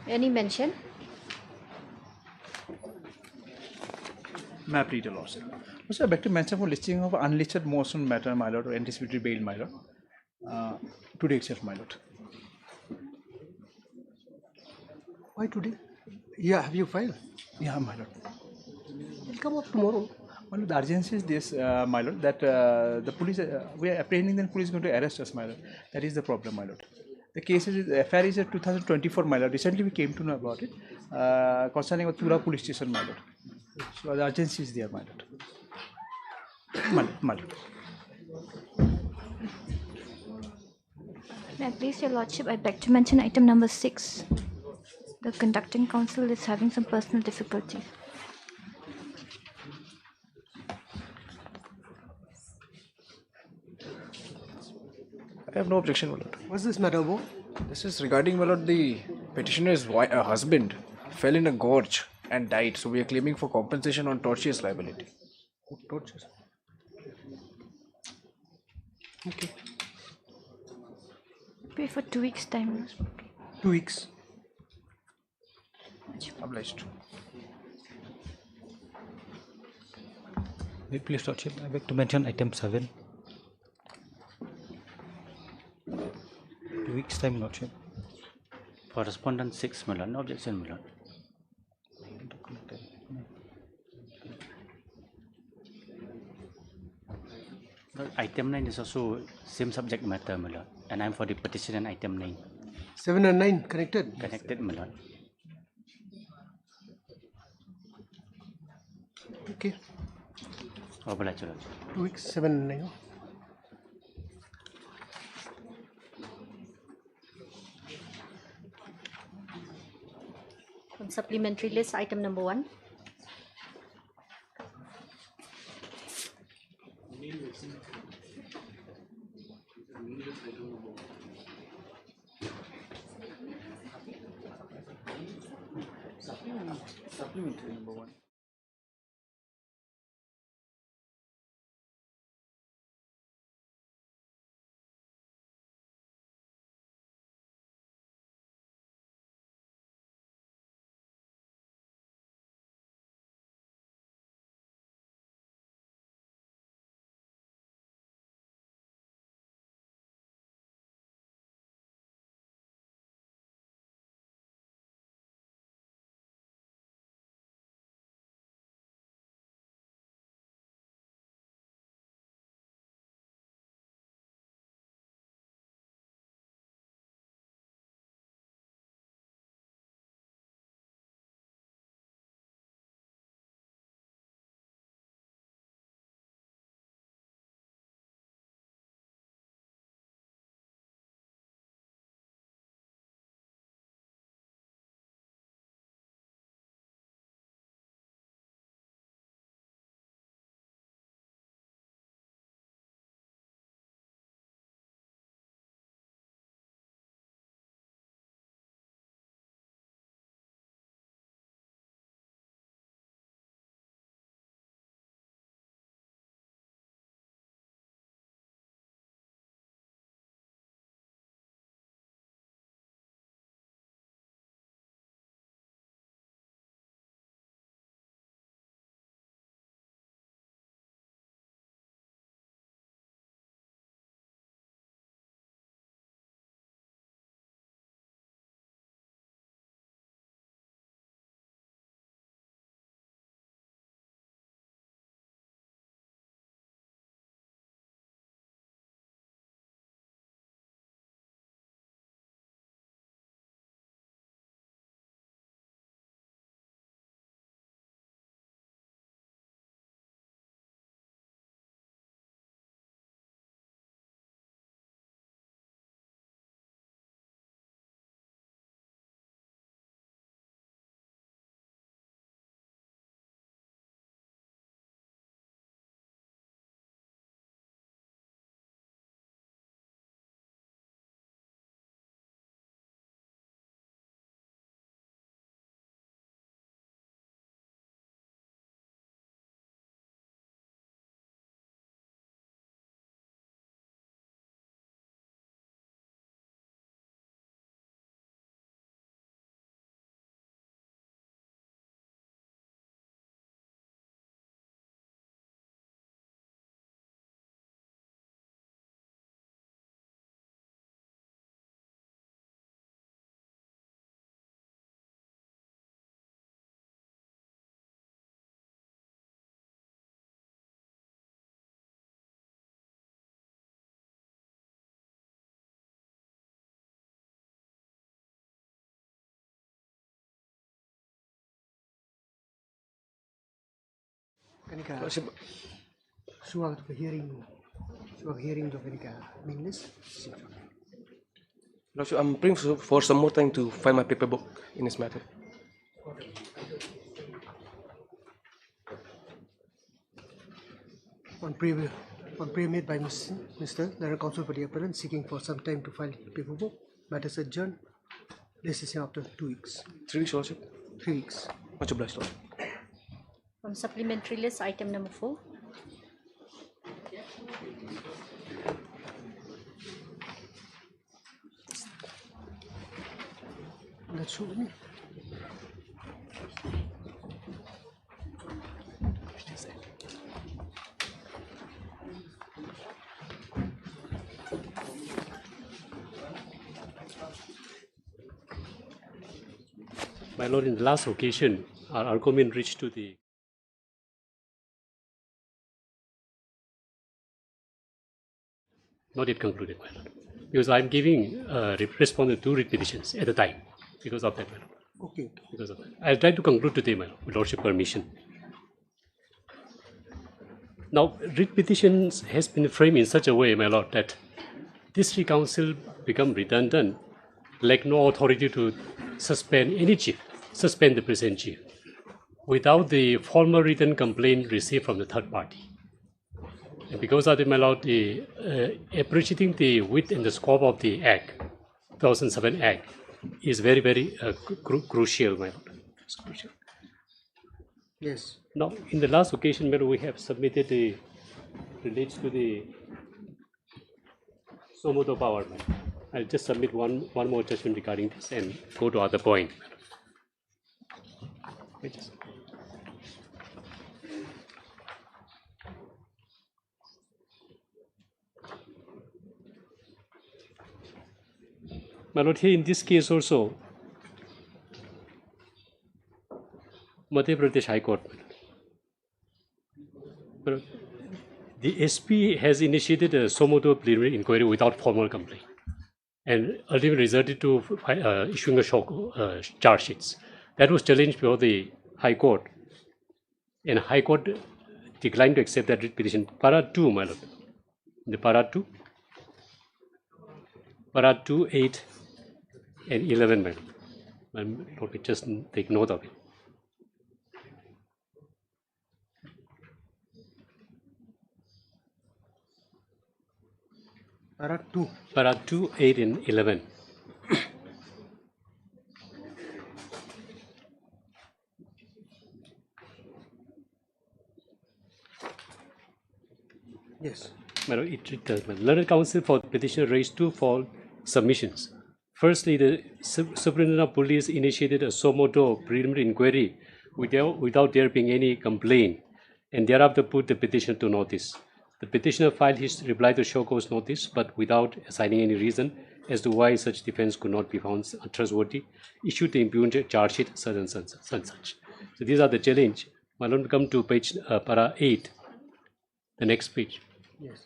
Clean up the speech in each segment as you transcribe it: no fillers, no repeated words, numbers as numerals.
Any mention? Map reader lordship. Also, I beg to mention for listing of unlisted motion matter, my lord, or anticipatory bail, my lord. Today itself, my lord. Why today? Yeah, have you filed? Yeah, my lord. It'll come up tomorrow. My lord, the urgency is this, my lord, that the police, we are apprehending that the police is going to arrest us, my lord. That is the problem, my lord. The case is, the affair is at 2024, my lord. Recently we came to know about it, concerning Tura police station, my lord. So the urgency is there, my lord. My lord. May I please, Your Lordship, I beg to mention item number 6. The conducting counsel is having some personal difficulties. I have no objection, my lord. What's this matter about? This is regarding, my lord, the petitioner's husband fell in a gorge and died. So we are claiming for compensation on tortious liability. Tortures. Okay. Pay for 2 weeks' time. 2 weeks. Obliged. Wait, please, Lordship. I beg to mention item 7. 2 weeks' time, Lordship. For respondent 6, my lord, no objection, my lord. Lord, item 9 is also same subject matter, my lord, and I'm for the petition and item 9. 7 and 9 connected. Connected, my lord. Okay. Obliged, Your Lordship. 2 weeks, 7 and 9. On supplementary list, item number 1. Supplementary number 1. Kanika, suang hearing to Kanika meaningless. Lordship, I'm praying for some more time to find my paper book in this matter. On prayer made by Mr. Letter Counsel for the appellant seeking for some time to file paperwork. Matters adjourned. Decision after 2 weeks. 3 weeks, Lordship. 3 weeks. Much obliged, Lord. On supplementary list, item number 4. Let's show me. My Lord, in the last occasion, our argument reached to the not yet concluded, my Lord, because I'm giving response to 2 writ petitions at a time because of that, my Lord. Okay. Because of that. I'll try to conclude today, my Lord, with Lordship permission. Now, writ petitions has been framed in such a way, my Lord, that District Council become redundant, lack no authority to suspend any chief, suspend the present chief, without the formal written complaint received from the third party. And because of that, my Lord, appreciating the width and the scope of the Act, 2007 Act, is very, very crucial, my Lord. It's crucial. Yes. Now, in the last occasion, my Lord, we have submitted the relates to the Somoto power. My Lord. I'll just submit one more judgment regarding this and go to other point. My Lord, here in this case also, Madhya Pradesh High Court, my Lord, the SP has initiated a Somoto preliminary inquiry without formal complaint, and ultimately resulted to issuing a charge sheets. That was challenged before the High Court, and High Court declined to accept that writ petition. Para 2, my Lord. The Para 2, 8, and 11, my Lord. Let me just take note of it. Para 2. Para 2, 8, and 11. Yes. My Lord, it does. Learned counsel for the petitioner raised 2 false submissions. Firstly, the Superintendent of Police initiated a Somoto preliminary inquiry without there being any complaint, and thereafter put the petitioner to notice. The petitioner filed his reply to show cause notice, but without assigning any reason as to why such defense could not be found untrustworthy, issued the impugned charge sheet such and such. So these are the challenge. My Lord, come to page para 8, the next page. Yes.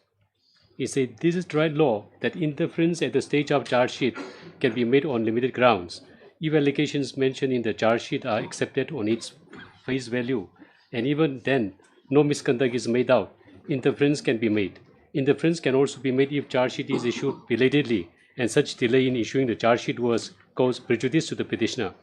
He said, this is trial law that interference at the stage of charge sheet can be made on limited grounds. If allegations mentioned in the charge sheet are accepted on its face value, and even then no misconduct is made out, interference can be made. Interference can also be made if charge sheet is issued belatedly, and such delay in issuing the charge sheet was caused prejudice to the petitioner.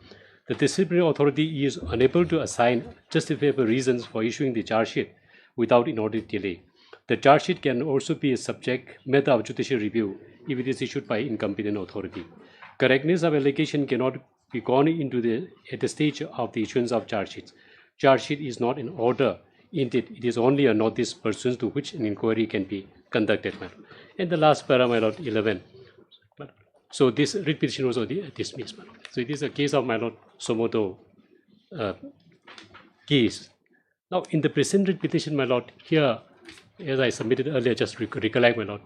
The disciplinary authority is unable to assign justifiable reasons for issuing the charge sheet without inordinate delay. The charge sheet can also be a subject matter of judicial review if it is issued by incompetent authority. Correctness of allegation cannot be gone into at the stage of the issuance of charge sheets. Charge sheet is not an order. Indeed, it is only a notice pursuant to which an inquiry can be conducted. And the last para, my Lord, 11. So this writ petition was dismissed. My Lord. So it is a case of, my Lord, Somoto case. Now, in the present writ petition, my Lord, here, as I submitted earlier, just recollect, my Lord,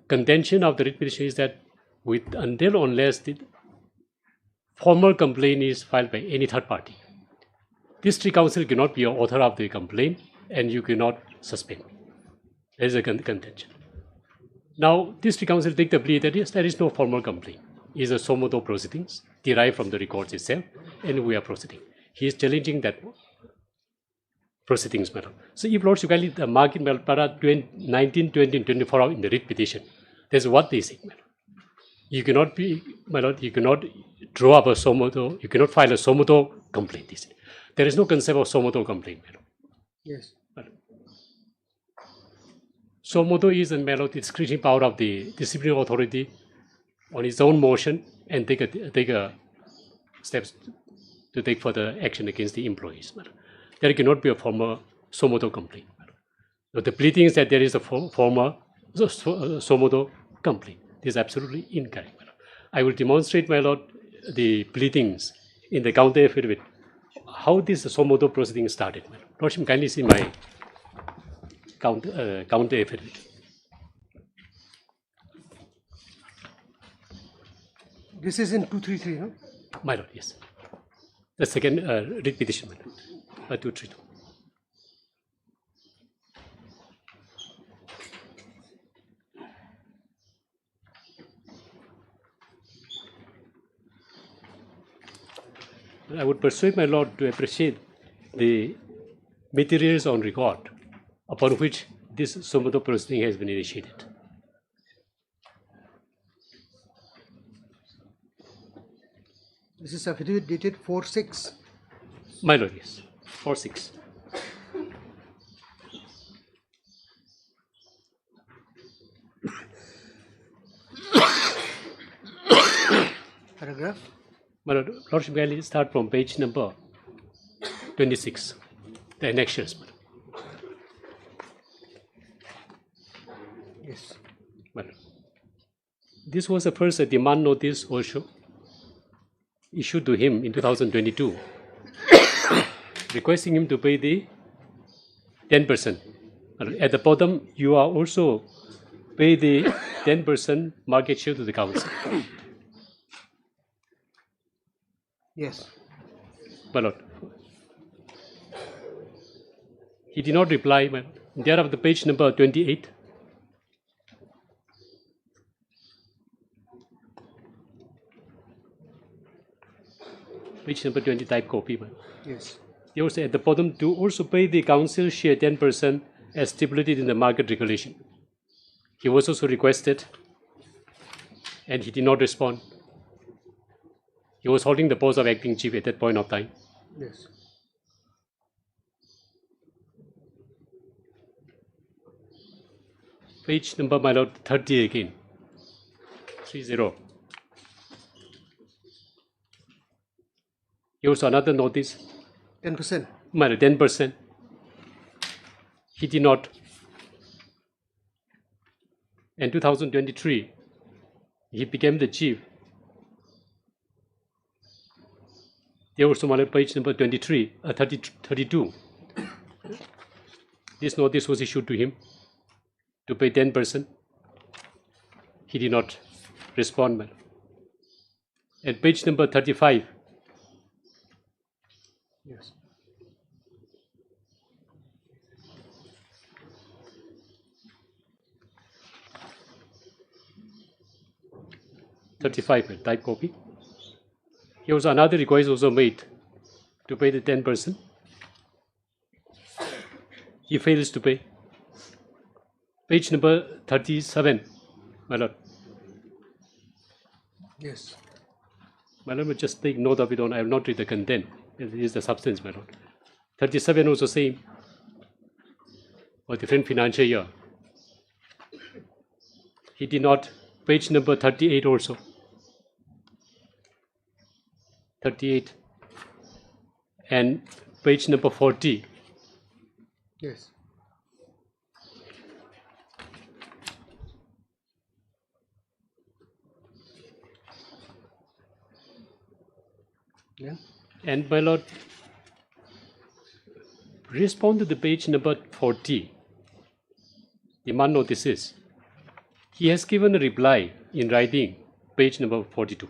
contention of the writ petition is that unless the formal complaint is filed by any third party, District Council cannot be an author of the complaint, and you cannot suspend. That is a contention. Now, District Council take the plea that yes, there is no formal complaint. It is a Somoto proceedings derived from the records itself, and we are proceeding. He is challenging that proceedings, my lord. So if Lordship kindly mark in para 19, 20, and 24 hours in the writ petition, that's what they say, my lord. You cannot be, my lord, you cannot draw up a somoto, you cannot file a somoto complaint. They say. There is no concept of somoto complaint, my lord. Yes. Somoto is, my lord, the discretionary power of the disciplinary authority on its own motion and take a steps to take further action against the employees. There cannot be a formal somoto complaint. So the pleading is that there is a formal somoto complaint. This is absolutely incorrect. I will demonstrate, my lord, the pleadings in the counter affidavit, how this somoto proceeding started. Lordship, kindly see my counter affidavit. This is in 233, no? My lord, yes. The second writ petition, my lord. 232. I would persuade my lord to appreciate the materials on record upon which this somoto proceeding has been initiated. This is affidavit dated 4/6. My lord, yes. 4/6. Paragraph. My lord, Lordship, kindly start from page number 26, the annexures. Yes. My lord. This was the first demand notice also issued to him in 2022, requesting him to pay the 10%. At the bottom, you are also pay the 10% market share to the council. Yes. My lord. He did not reply. Thereafter, page number 28. Page number 20, type copy. Yes. He also at the bottom to also pay the council share 10% as stipulated in the market regulation. He was also requested and he did not respond. He was holding the post of acting chief at that point of time. Yes. Page number, my lord, 30 again. 30. Here was another notice. 10%. My lord, 10%. He did not. In 2023, he became the chief. There was my lord, page number 32. This notice was issued to him to pay 10%. He did not respond, my lord. At page number 35, Yes. type copy. Here was another request also made to pay the 10%. He fails to pay. Page number 37, my lord. Yes. My lord, just take note of it on. I will not read the content. It is the substance, my lord. 37 also same. For different financial year. He did not. Page number 38 also. 38. And page number 40. Yes. Yeah. And my lord, respond to the page number 40. Demand notices. He has given a reply in writing, page number 42.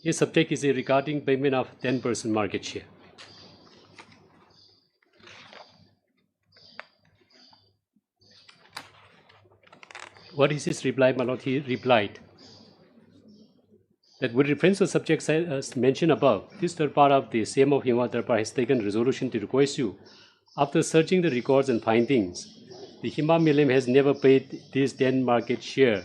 His subject is regarding payment of 10% market share. What is his reply, my lord? He replied, that with reference to subjects as mentioned above, this third part of the CM of Hima Darbar has taken resolution to request you, after searching the records and findings, the Hima Millennium has never paid this then market share.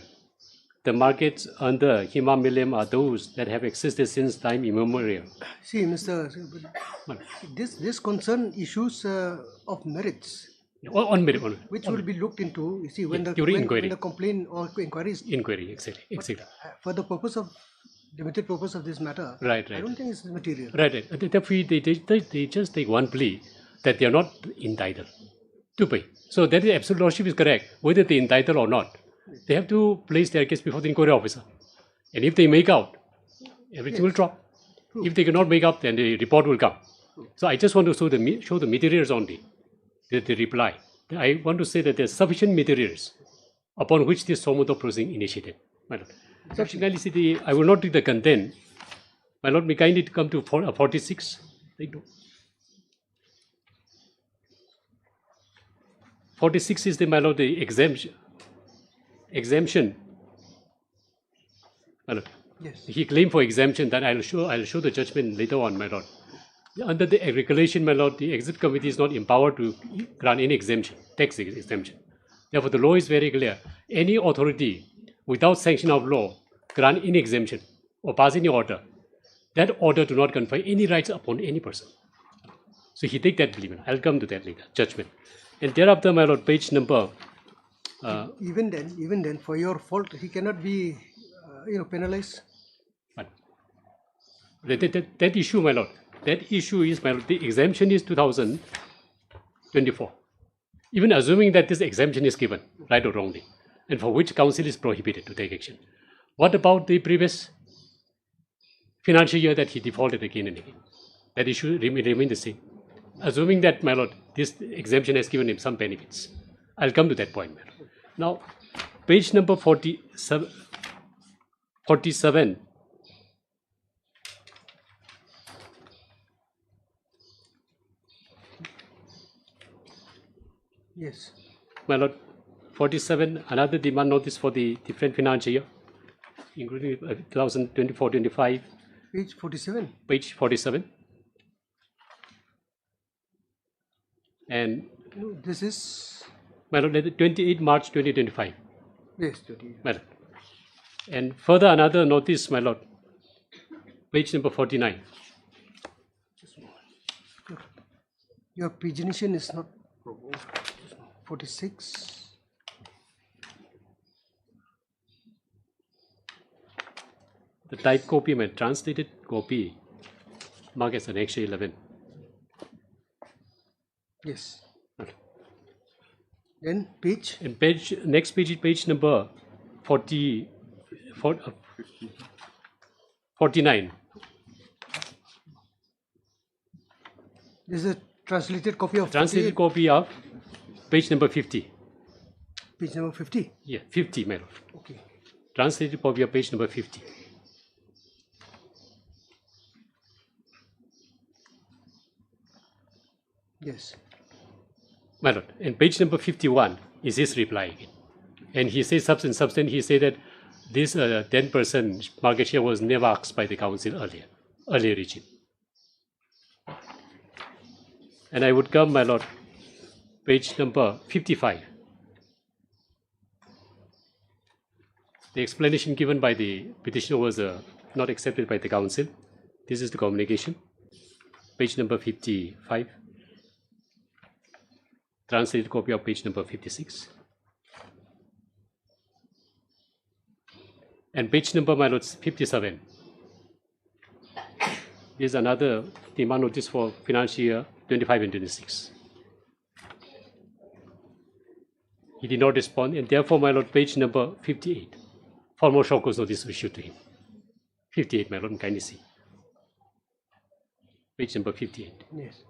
The markets under Hima Millennium are those that have existed since time immemorial. See, Mr. This concern issues of merits, On merit, which will be looked into. You see, when during inquiry. when the complaint or inquiry is Inquiry, exactly. for the purpose of limited purpose of this matter. Right. I don't think it's material. Right. Therefore, they just take one plea that they are not entitled to pay. So that is absolute lordship is correct, whether they entitled or not. They have to place their case before the inquiry officer. And if they make out, everything will drop. If they cannot make up, then the report will come. So I just want to show the materials only, the reply. I want to say that there are sufficient materials upon which this Somoto proceeding initiated. My Lord. Subsequently, I will not read the content. My Lord, may kindly come to 46. Thank you. 46 is my Lord, the exemption. My Lord. Yes. He claimed for exemption that I'll show the judgment later on, my Lord. Under the regulation, my Lord, the exit committee is not empowered to grant any exemption, tax exemption. Therefore, the law is very clear. Any authority without sanction of law grant any exemption or pass any order, that order do not confer any rights upon any person. So he take that belief. I'll come to that later, judgment. And thereafter, my Lord, page number. Even then, for your fault, he cannot be, penalized. But that issue, my Lord, that issue is, my Lord, the exemption is 2024. Even assuming that this exemption is given, right or wrongly, and for which council is prohibited to take action. What about the previous financial year that he defaulted again and again? That issue remain the same. Assuming that, my Lord, this exemption has given him some benefits. I'll come to that point, my Lord. Now, page number 47. Yes. My Lord, 47, another demand notice for the different financial year, including 2024-25. Page 47. Page 47. And This is. my Lord, 28 March 2025. Yes, 28. My Lord. And further another notice, my Lord, page number 49. Your pagination is not 46. The type copy, my translated copy, marked as Annexure 11. Yes. Then page. And next page is page number 49. This is a translated copy of. Translated 48. copy of page number 50. Page number 50. Yeah, 50, my Lord. Okay. Translated copy of page number 50. Yes. My Lord, and page number 51 is his reply again. And he says, substance, he said that this 10% market share was never asked by the council earlier regime. And I would come, my Lord, page number 55. The explanation given by the petitioner was not accepted by the council. This is the communication. Page number 55. Translated copy of page number 56. And page number, my Lord, 57. This is another demand notice for financial year 25 and 26. He did not respond, and therefore, my Lord, page number 58. Formal show cause notice issued to him. 58, my Lord, kindly see. Page number 58. Yes.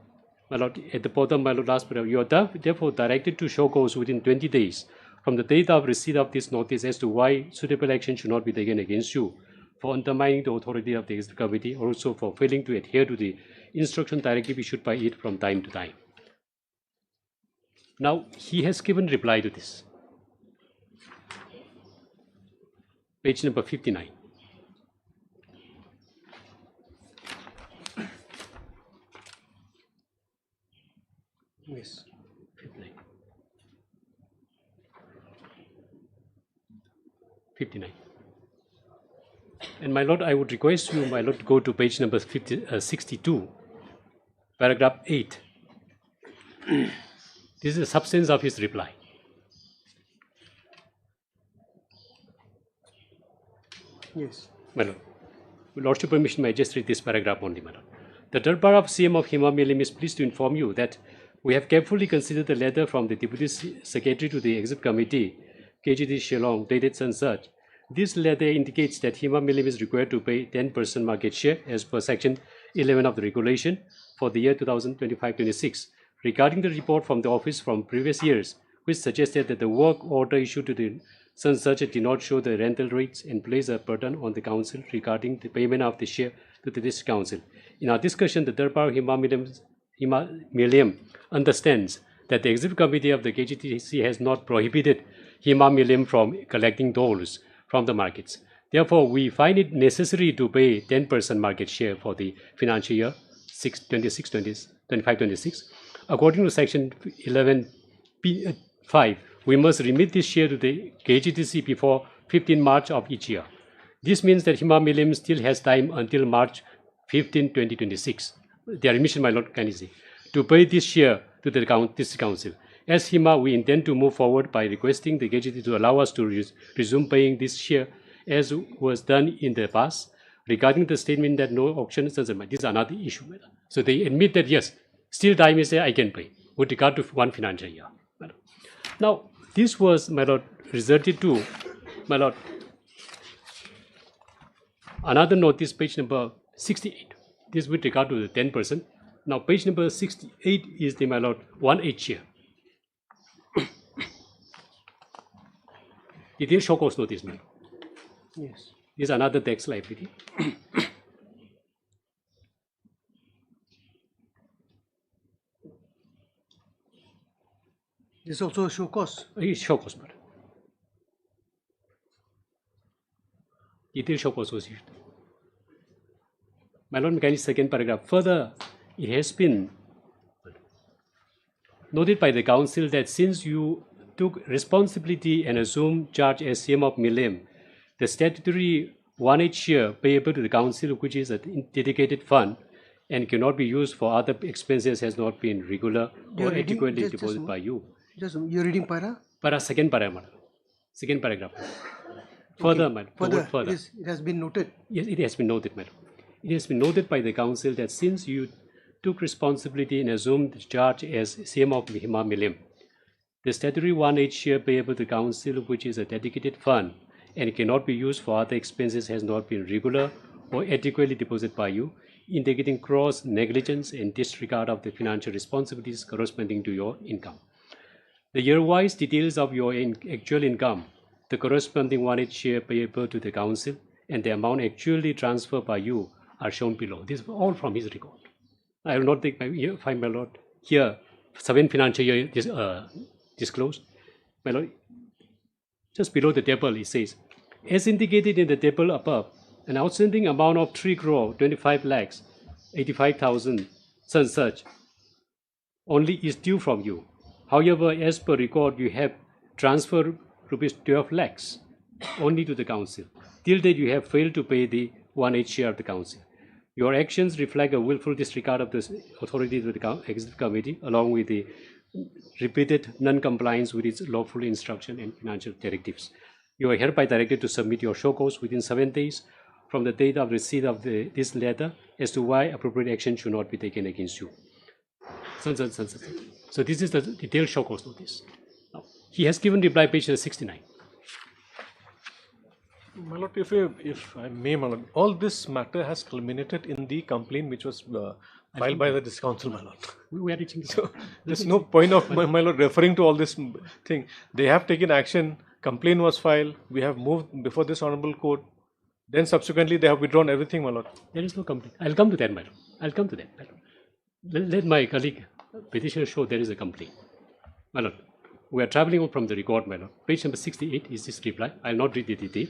My Lord, at the bottom, my Lord, last paragraph, you are therefore directed to show cause within 20 days from the date of receipt of this notice as to why suitable action should not be taken against you for undermining the authority of the executive committee, or also for failing to adhere to the instruction directive issued by it from time to time. Now, he has given reply to this. Page number 59. Yes. 59. And my lord, I would request you, my lord, to go to page number 62, paragraph 8. This is the substance of his reply. Yes. My lord, with lordship permission, may I just read this paragraph only, my lord. The Darbar of CM of Hima Milim is pleased to inform you that we have carefully considered the letter from the Deputy Secretary to the Exit Committee, KGD Shillong, dated and such. This letter indicates that Hima Milim is required to pay 10% market share as per Section 11 of the regulation for the year 2025-26. Regarding the report from the office from previous years, which suggested that the work order issued to the Sun Search did not show the rental rates and place a burden on the council regarding the payment of the share to the district council. In our discussion, the Darbar Hima Milim understands that the executive committee of the KGTC has not prohibited Hima Milim from collecting tolls from the markets. Therefore, we find it necessary to pay 10% market share for the financial year 25-26. According to Section 11(5), we must remit this share to the KGTC before 15 March of each year. This means that Hima Milim still has time until March 15, 2026. Their remission, my lord, can you see, to pay this share to the district council. As Hima, we intend to move forward by requesting the KGT to allow us to resume paying this share as was done in the past. Regarding the statement that no auction is, this is another issue. So they admit that yes, still time is there, I can pay with regard to one financial year. Now, this was, my lord, resulted to, my lord, another notice, page number 68. This with regard to the 10%. Now, page number 68 is the, my lord, 1/8 share. It is show cause notice, my lord. Yes. This is another tax liability. This also show cause. It is show cause, my lord. It is show cause was issued. My lord, mechanic, second paragraph. Further, it has been noted by the council that since you took responsibility and assumed charge as CM of Milim, the statutory 1/8 share payable to the council, which is a dedicated fund and cannot be used for other expenses, has not been regular or adequately deposited by you. Just you're reading para. Second paragraph. Second paragraph. Further, madam. Further. It has been noted. Yes, it has been noted, madam. It has been noted by the council that since you took responsibility and assumed the charge as CM of Hima Milim, the statutory 1/8 share payable to the council, which is a dedicated fund and cannot be used for other expenses, has not been regular or adequately deposited by you, indicating gross negligence and disregard of the financial responsibilities corresponding to your income. The year-wise details of your actual income, the corresponding 1/8 share payable to the council, and the amount actually transferred by you are shown below. This is all from his record. I will not take find my lord here 7 financial year disclosed. My lord, just below the table it says, as indicated in the table above, an outstanding amount of 3 crore 25 lakhs 85,000 such only is due from you. However, as per record, you have transferred rupees 12 lakhs only to the council. Till date, you have failed to pay the 1/8 share of the council. Your actions reflect a willful disregard of the authority of the executive committee, along with the repeated non-compliance with its lawful instruction and financial directives. You are hereby directed to submit your show cause within 7 days from the date of receipt of this letter as to why appropriate action should not be taken against you. So this is the detailed show cause notice. Now, he has given reply, page 69. My lord, if I may, my lord, all this matter has culminated in the complaint which was filed by the district council, my lord. We are reaching. So there's no point of my lord referring to all this thing. They have taken action. Complaint was filed. We have moved before this honorable court. Then subsequently they have withdrawn everything, my lord. There is no complaint. I'll come to that, madam. I'll come to that, madam. Let my colleague petitioner show there is a complaint. My lord, we are traveling on from the record, my lord. Page number 68 is this reply. I'll not read the detail.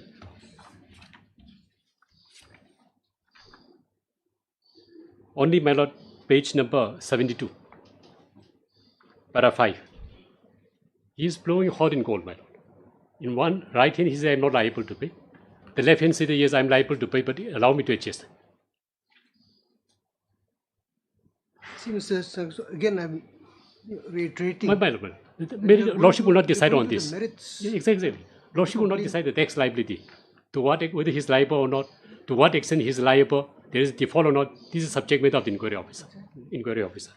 Only, my lord, page number 72. para 5. He is blowing hot and cold, my lord. In one right hand, he says, I'm not liable to pay. The left hand says, yes, I'm liable to pay, but allow me to adjust. See, Mr. Sangso, again, I'm reiterating. My lord, Lordship will not decide on this. Merits. Exactly. Lordship will not decide the tax liability. To what, whether he's liable or not, to what extent he's liable, there is default or not, this is subject matter of the inquiry officer.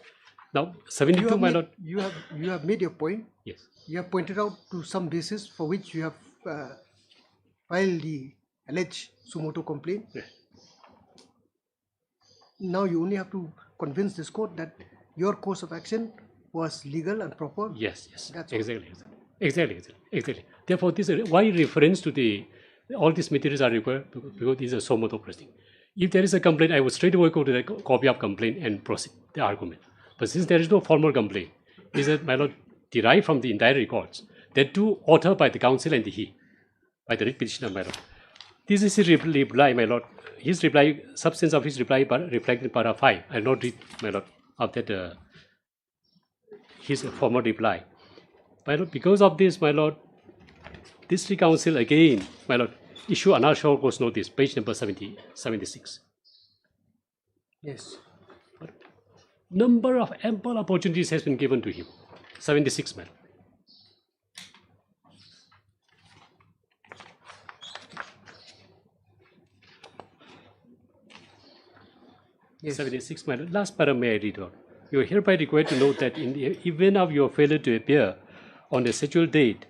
Now, 72, my lord. You have made your point. Yes. You have pointed out to some basis for which you have filed the alleged sumoto complaint. Yes. Now you only have to convince this court that your course of action was legal and proper. Yes. That's Exactly. Therefore, this why reference to all these materials are required because these are sumoto proceeding. If there is a complaint, I would straight away go to the copy of complaint and proceed the argument. But since there is no formal complaint, is that my lord derived from the entire records that two authored by the counsel and by the writ petitioner, my lord. This is his reply, my lord. His reply, substance of his reply reflected in para 5. I will not read, my lord, of that his formal reply. My lord, because of this, my lord, District Council again, my lord, issue another short course notice, page number 76. Yes. Number of ample opportunities has been given to him. 76, man. Yes. 76, man. Last para may I read out. You are hereby required to note that in the event of your failure to appear on the scheduled date,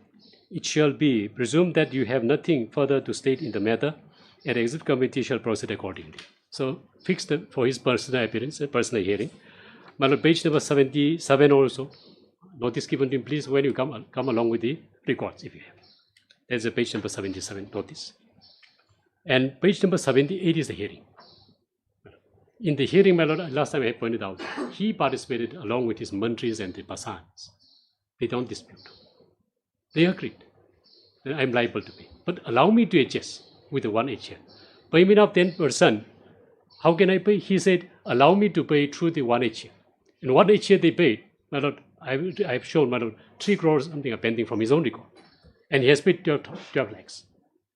it shall be presumed that you have nothing further to state in the matter, and the exit committee shall proceed accordingly. So, fixed for his personal appearance, personal hearing. My lord, page number 77 also. Notice given to him, please, when you come along with the records, if you have. There's a page number 77 notice. And page number 78 is the hearing. In the hearing, my lord, last time I pointed out, he participated along with his mantris and the pasans. They don't dispute. They agreed that I'm liable to pay. But allow me to adjust with the 1 HL. Payment of 10%, how can I pay? He said, allow me to pay through the 1 HL. In 1 HL they paid, my lord, I've shown, my lord, 3 crores something are pending from his own record. And he has paid 12 lakhs.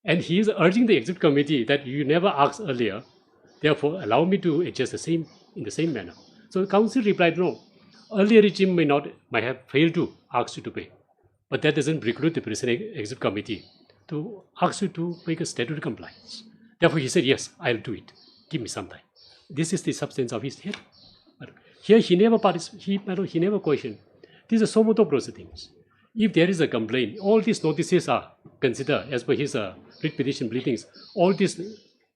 And he is urging the exit committee that you never asked earlier, therefore allow me to adjust in the same manner. So the council replied, no, earlier regime might have failed to ask you to pay. But that doesn't preclude the present exit committee to ask you to make a statutory compliance. Therefore he said, yes, I'll do it. Give me some time. This is the substance of his hearing. Here he never participated, he never questioned. These are sumoto proceedings. If there is a complaint, all these notices are considered as per his writ petition pleadings. All these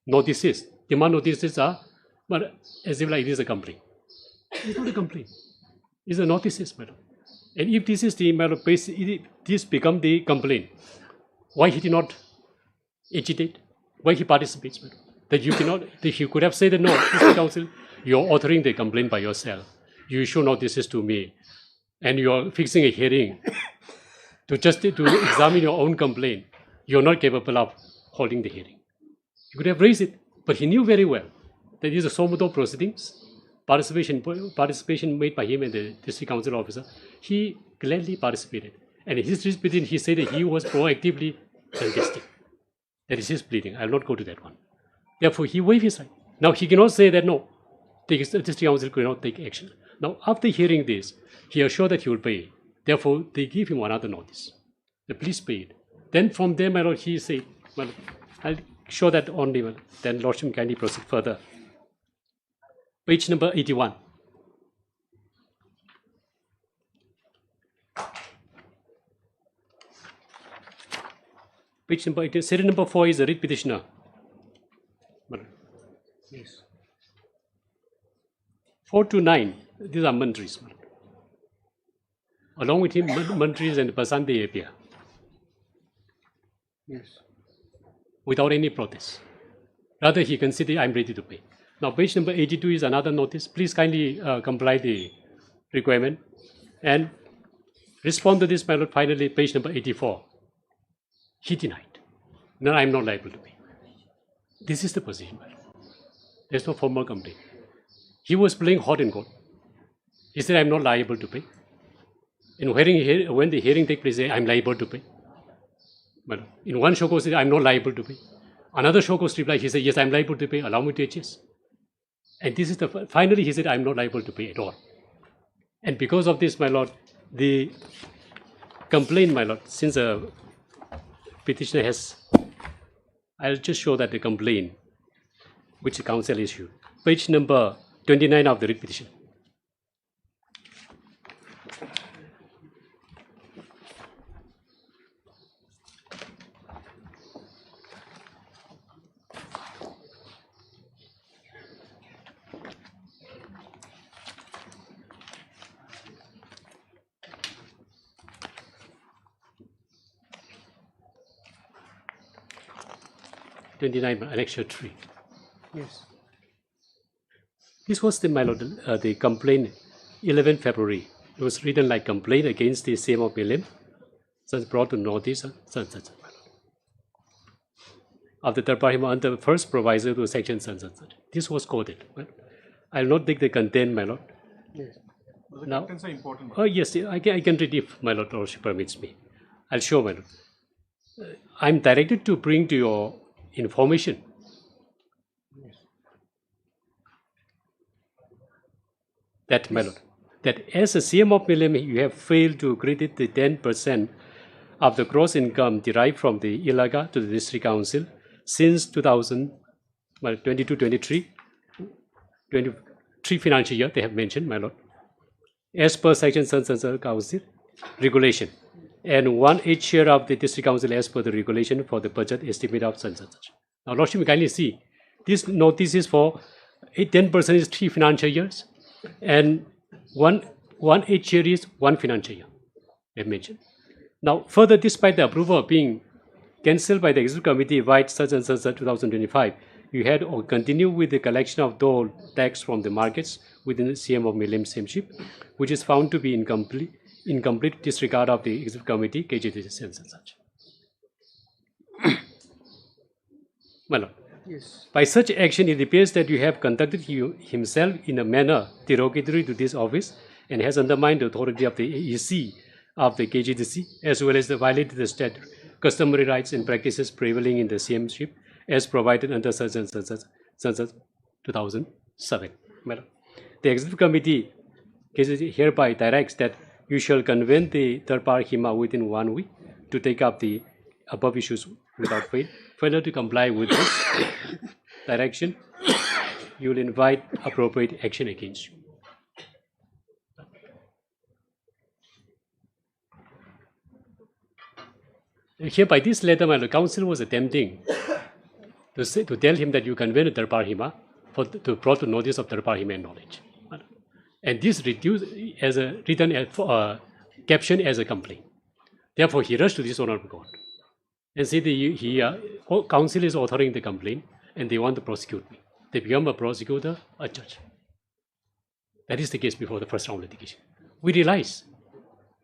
notices, demand notices are, but as if like it is a complaint. It's not a complaint. It's a notices, madam. And if this is the matter, this become the complaint. Why he did not agitate? Why he participates, madam? That you cannot. That you could have said that no, Mr. Council, you're authoring the complaint by yourself. You issue notices to me, and you are fixing a hearing to examine your own complaint. You're not capable of holding the hearing. You could have raised it, but he knew very well that these are sumoto proceedings. Participation made by him and the district council officer, he gladly participated. And in his pleading, he said that he was proactively contesting. That is his pleading. I will not go to that one. Therefore, he waived his right. Now, he cannot say that no, the district council could not take action. Now, after hearing this, he assured that he will pay. Therefore, they give him another notice. The police paid. Then from there, my lord, he said, well, I'll show that only. Well, then Lordship kindly proceed further. Page number 81. Page number 80. Serial number 4 is the writ petitioner. Yes. 4 to 9, these are mantris. Along with him, mantris and Pasan they appear. Yes. Without any protest. Rather, he considered, I'm ready to pay. Now, page number 82 is another notice. Please kindly comply the requirement and respond to this, my lord. Finally, page number 84. He denied. No, I'm not liable to pay. This is the position, my lord. There's no formal complaint. He was playing hot and cold. He said, I'm not liable to pay. And when the hearing takes place, I'm liable to pay. But in one show cause, I'm not liable to pay. Another show cause reply, he said, yes, I'm liable to pay, allow me to adjust. And this is finally he said, I'm not liable to pay at all. And because of this, my lord, the complaint, my lord, since a petitioner has, I'll just show that the complaint which the council issued. Page number 29 of the writ petition. Annexure 3. Yes. This was the, my lord, the complaint 11 February. It was written like complaint against the same of William, such brought to notice, such, of the third party under the first proviso to section such. This was quoted. Well, I'll not take the content, my lord. Yes. The Now, contents are important. oh yes, I can read if my lord lordship permits me. I'll show, my lord. I'm directed to bring to your information that, my lord, that as a CM of William, you have failed to credit the 10% of the gross income derived from the ILAGA to the District Council since 2022-23, 23 financial year, they have mentioned, my lord, as per Section Council regulation, and 1/8 share of the District Council as per the regulation for the budget estimate of such. Now, lordship, you kindly see, this notice is for 10% is 3 financial years, and 1/8 share is 1 financial year, they have mentioned. Now, further, despite the approval being cancelled by the Executive Committee by such 2025, you had or continue with the collection of toll tax from the markets within the CM of Millennium Sameship, which is found to be incomplete disregard of the Executive Committee, KJDC and such. My lord. Yes. By such action, it appears that you have conducted himself in a manner derogatory to this office and has undermined the authority of the AEC of the KJDC, as well as violated the statute, customary rights and practices prevailing in the CMship as provided under such 2007. Madam, the Executive Committee hereby directs that you shall convene the third party HIMA within 1 week to take up the above issues without fail. Failure to comply with this direction, you will invite appropriate action against you. Here, by this letter, my counsel was attempting to tell him that you convene a third party HIMA to brought to notice of third party HIMA knowledge. And this reduced as a written caption as a complaint. Therefore, he rushed to this honorable court and said that counsel is authoring the complaint and they want to prosecute me. They become a prosecutor, a judge. That is the case before the first round litigation. We realize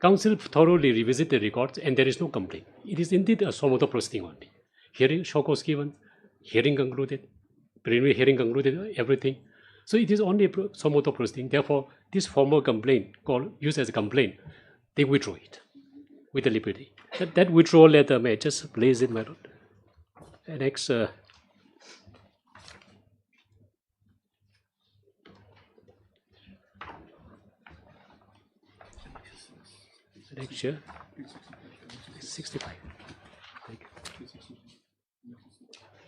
counsel thoroughly revisit the records and there is no complaint. It is indeed a sumoto proceeding only. Hearing, shock was given, hearing concluded, preliminary hearing concluded, everything. So it is only a sumoto proceeding. Therefore, this formal complaint used as a complaint, they withdraw it with the liberty. That withdrawal letter, may I just place it, my lord. Next. Next year, 65. Thank you.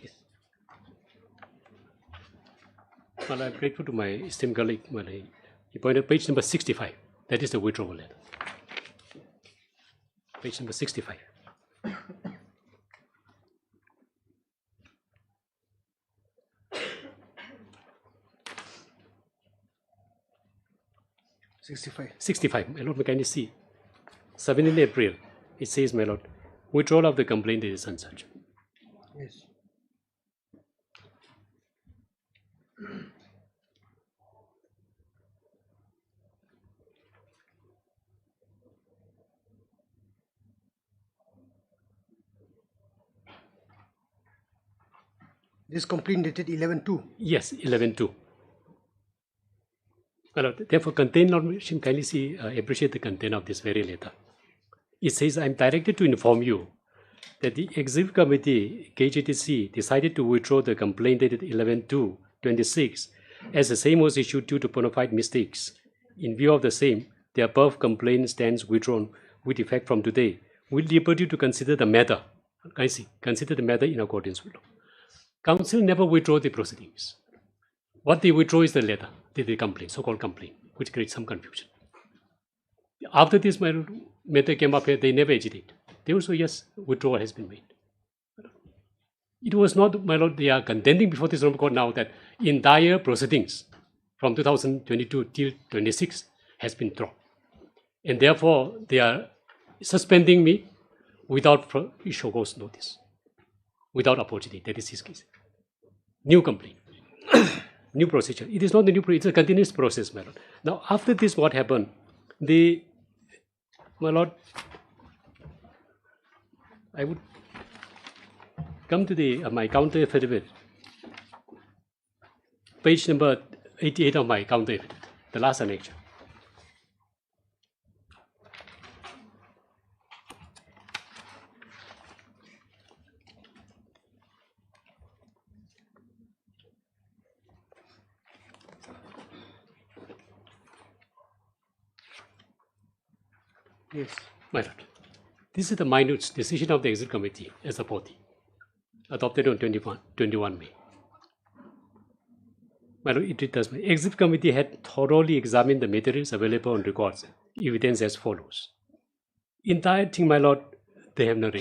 Yes. Well, I'm grateful to my esteemed colleague. He pointed page number 65. That is the withdrawal letter. Page number 65. My lord, may kindly see. 17th April, it says, my lord, withdrawal of the complaint is and such. Yes. This complaint dated 11/2. Yes, 11/2. Well, therefore, content nomination, kindly see, appreciate the content of this very letter. It says, I'm directed to inform you that the Executive Committee, KJTC, decided to withdraw the complaint dated 11/2/26, as the same was issued due to bona fide mistakes. In view of the same, the above complaint stands withdrawn with effect from today, with liberty to consider the matter. I see, consider the matter in accordance with law. Council never withdraw the proceedings. What they withdraw is the letter, the complaint, so-called complaint, which creates some confusion. After this matter came up here, they never agitate. They also, yes, withdrawal has been made. It was not, my lord, they are contending before this Honorable Court now that entire proceedings from 2022 till 26 has been dropped. And therefore, they are suspending me without issue goes notice, without opportunity. That is his case. New complaint, new procedure. It is not a new procedure, it's a continuous process, my lord. Now, after this, what happened? My lord, I would come to the my counter affidavit, page number 88 of my counter affidavit, the last annexure. Yes. My lord, this is the minute decision of the Executive Committee as a body, adopted on 21 May. My lord, it does. The Executive Committee had thoroughly examined the materials available on records, evidence as follows. Entire thing, my lord, they have not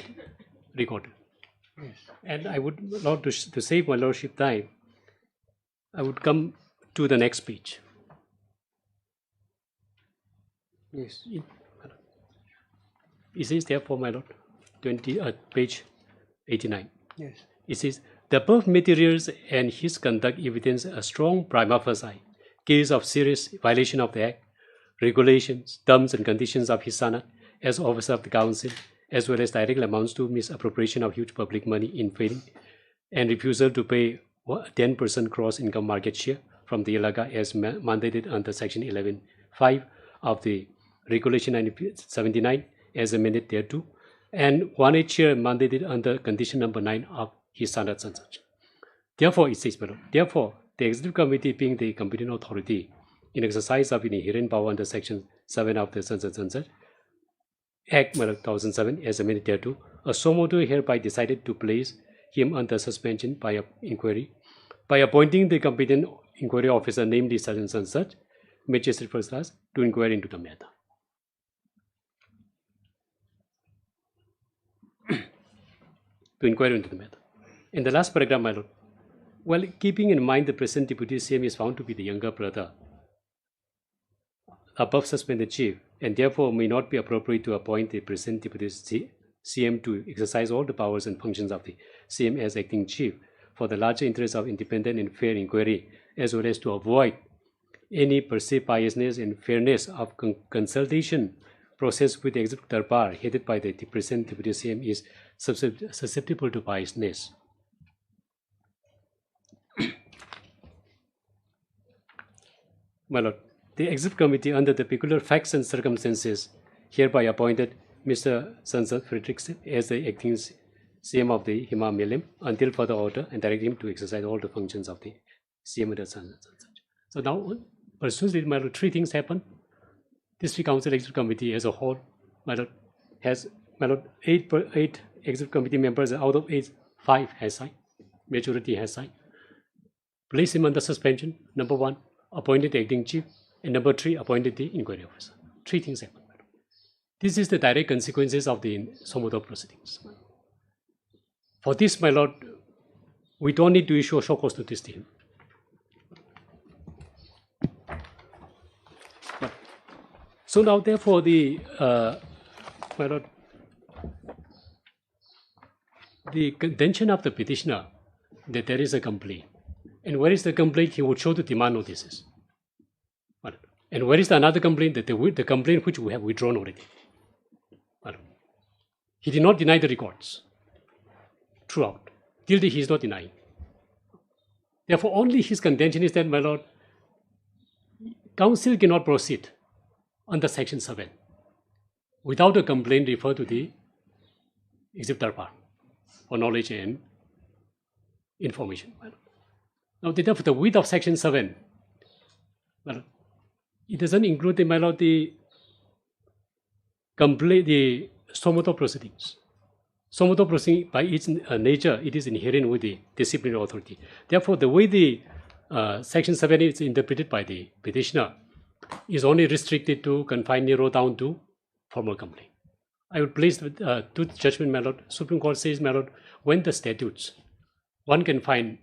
recorded. Yes. And I would, lord, to save my lordship time, I would come to the next page. Yes. It says, therefore, my lord, page 89. Yes. It says, the above materials and his conduct evidence a strong prima facie case of serious violation of the Act, regulations, terms and conditions of his sanat as officer of the Council, as well as directly amounts to misappropriation of huge public money in failing and refusal to pay 10% cross income market share from the Ilaga as mandated under Section 11(5) of the Regulation 79 as amended thereto, and 1/8 share mandated under condition number 9 of his standards and such. Therefore, it says below, therefore, the Executive Committee being the competent authority in exercise of an inherent power under Section 7 of the Sunset Act 2007 as amended thereto, a sumoto hereby decided to place him under suspension by inquiry by appointing the competent inquiry officer, namely such and such, Magistrate First Class, to inquire into the matter. To inquire into the matter. In the last paragraph, my lord, while keeping in mind the present Deputy CM is found to be the younger brother above suspended chief, and therefore may not be appropriate to appoint the present Deputy CM to exercise all the powers and functions of the CM as acting chief for the larger interest of independent and fair inquiry, as well as to avoid any perceived biasness and fairness of consultation process with the Executive Darbar headed by the present Deputy CM is susceptible to biasness. My lord, the Executive Committee, under the peculiar facts and circumstances, hereby appointed Mr. Sansat Fredrickson as the acting CM of the Hima Milim until further order, and direct him to exercise all the functions of the CM of the Sansat. So now, pursuant to my lord, three things happen. District Council Executive Committee as a whole, my lord, has, my lord, 8 Executive Committee members out of 8, 5 has signed, majority has signed. Place him under suspension, number 1, appointed the acting chief, and number 3, appointed the inquiry officer. Three things happen. This is the direct consequences of the Somoto proceedings. For this, my lord, we don't need to issue a show cause notice to him. So now, therefore, my lord, the contention of the petitioner that there is a complaint, and where is the complaint? He would show the demand notices. And where is the another complaint? That the complaint which we have withdrawn already. He did not deny the records throughout. Till he is not denying. Therefore, only his contention is that, my lord, counsel cannot proceed under Section 7 without a complaint referred to the executor power for knowledge and information. Now, therefore, the width of Section 7, it doesn't include the complaint, the suo proceedings. Suo proceeding, by its nature, it is inherent with the disciplinary authority. Therefore, the way the Section 7 is interpreted by the petitioner is only restricted to narrow down to formal complaint. I would place to judgment, my lord. Supreme Court says, my lord, when the statutes, one can find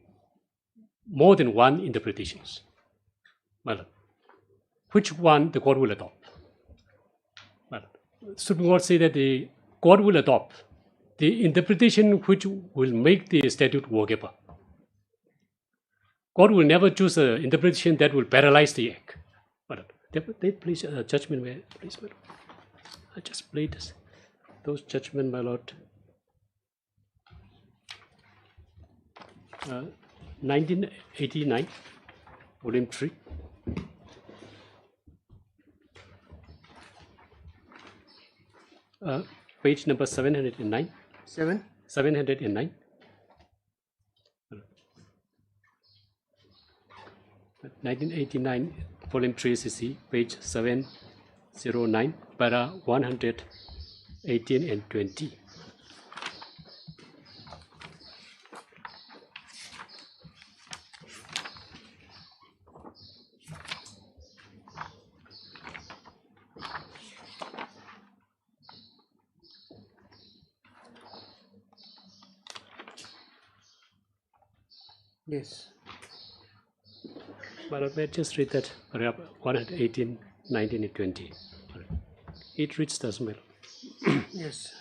more than one interpretations, my lord, which one the court will adopt. My lord, Supreme Court say that the court will adopt the interpretation which will make the statute workable. Court will never choose an interpretation that will paralyze the act. They please judgment, please, my lord. I just played those judgment, my lord. 1989, volume 3. Page number 709. 709. 1989, volume 3 SCC, page 709, para 118 and 20. Yes. But let's just read that paragraph 118, 19, and 20. It reads thus, well. Yes.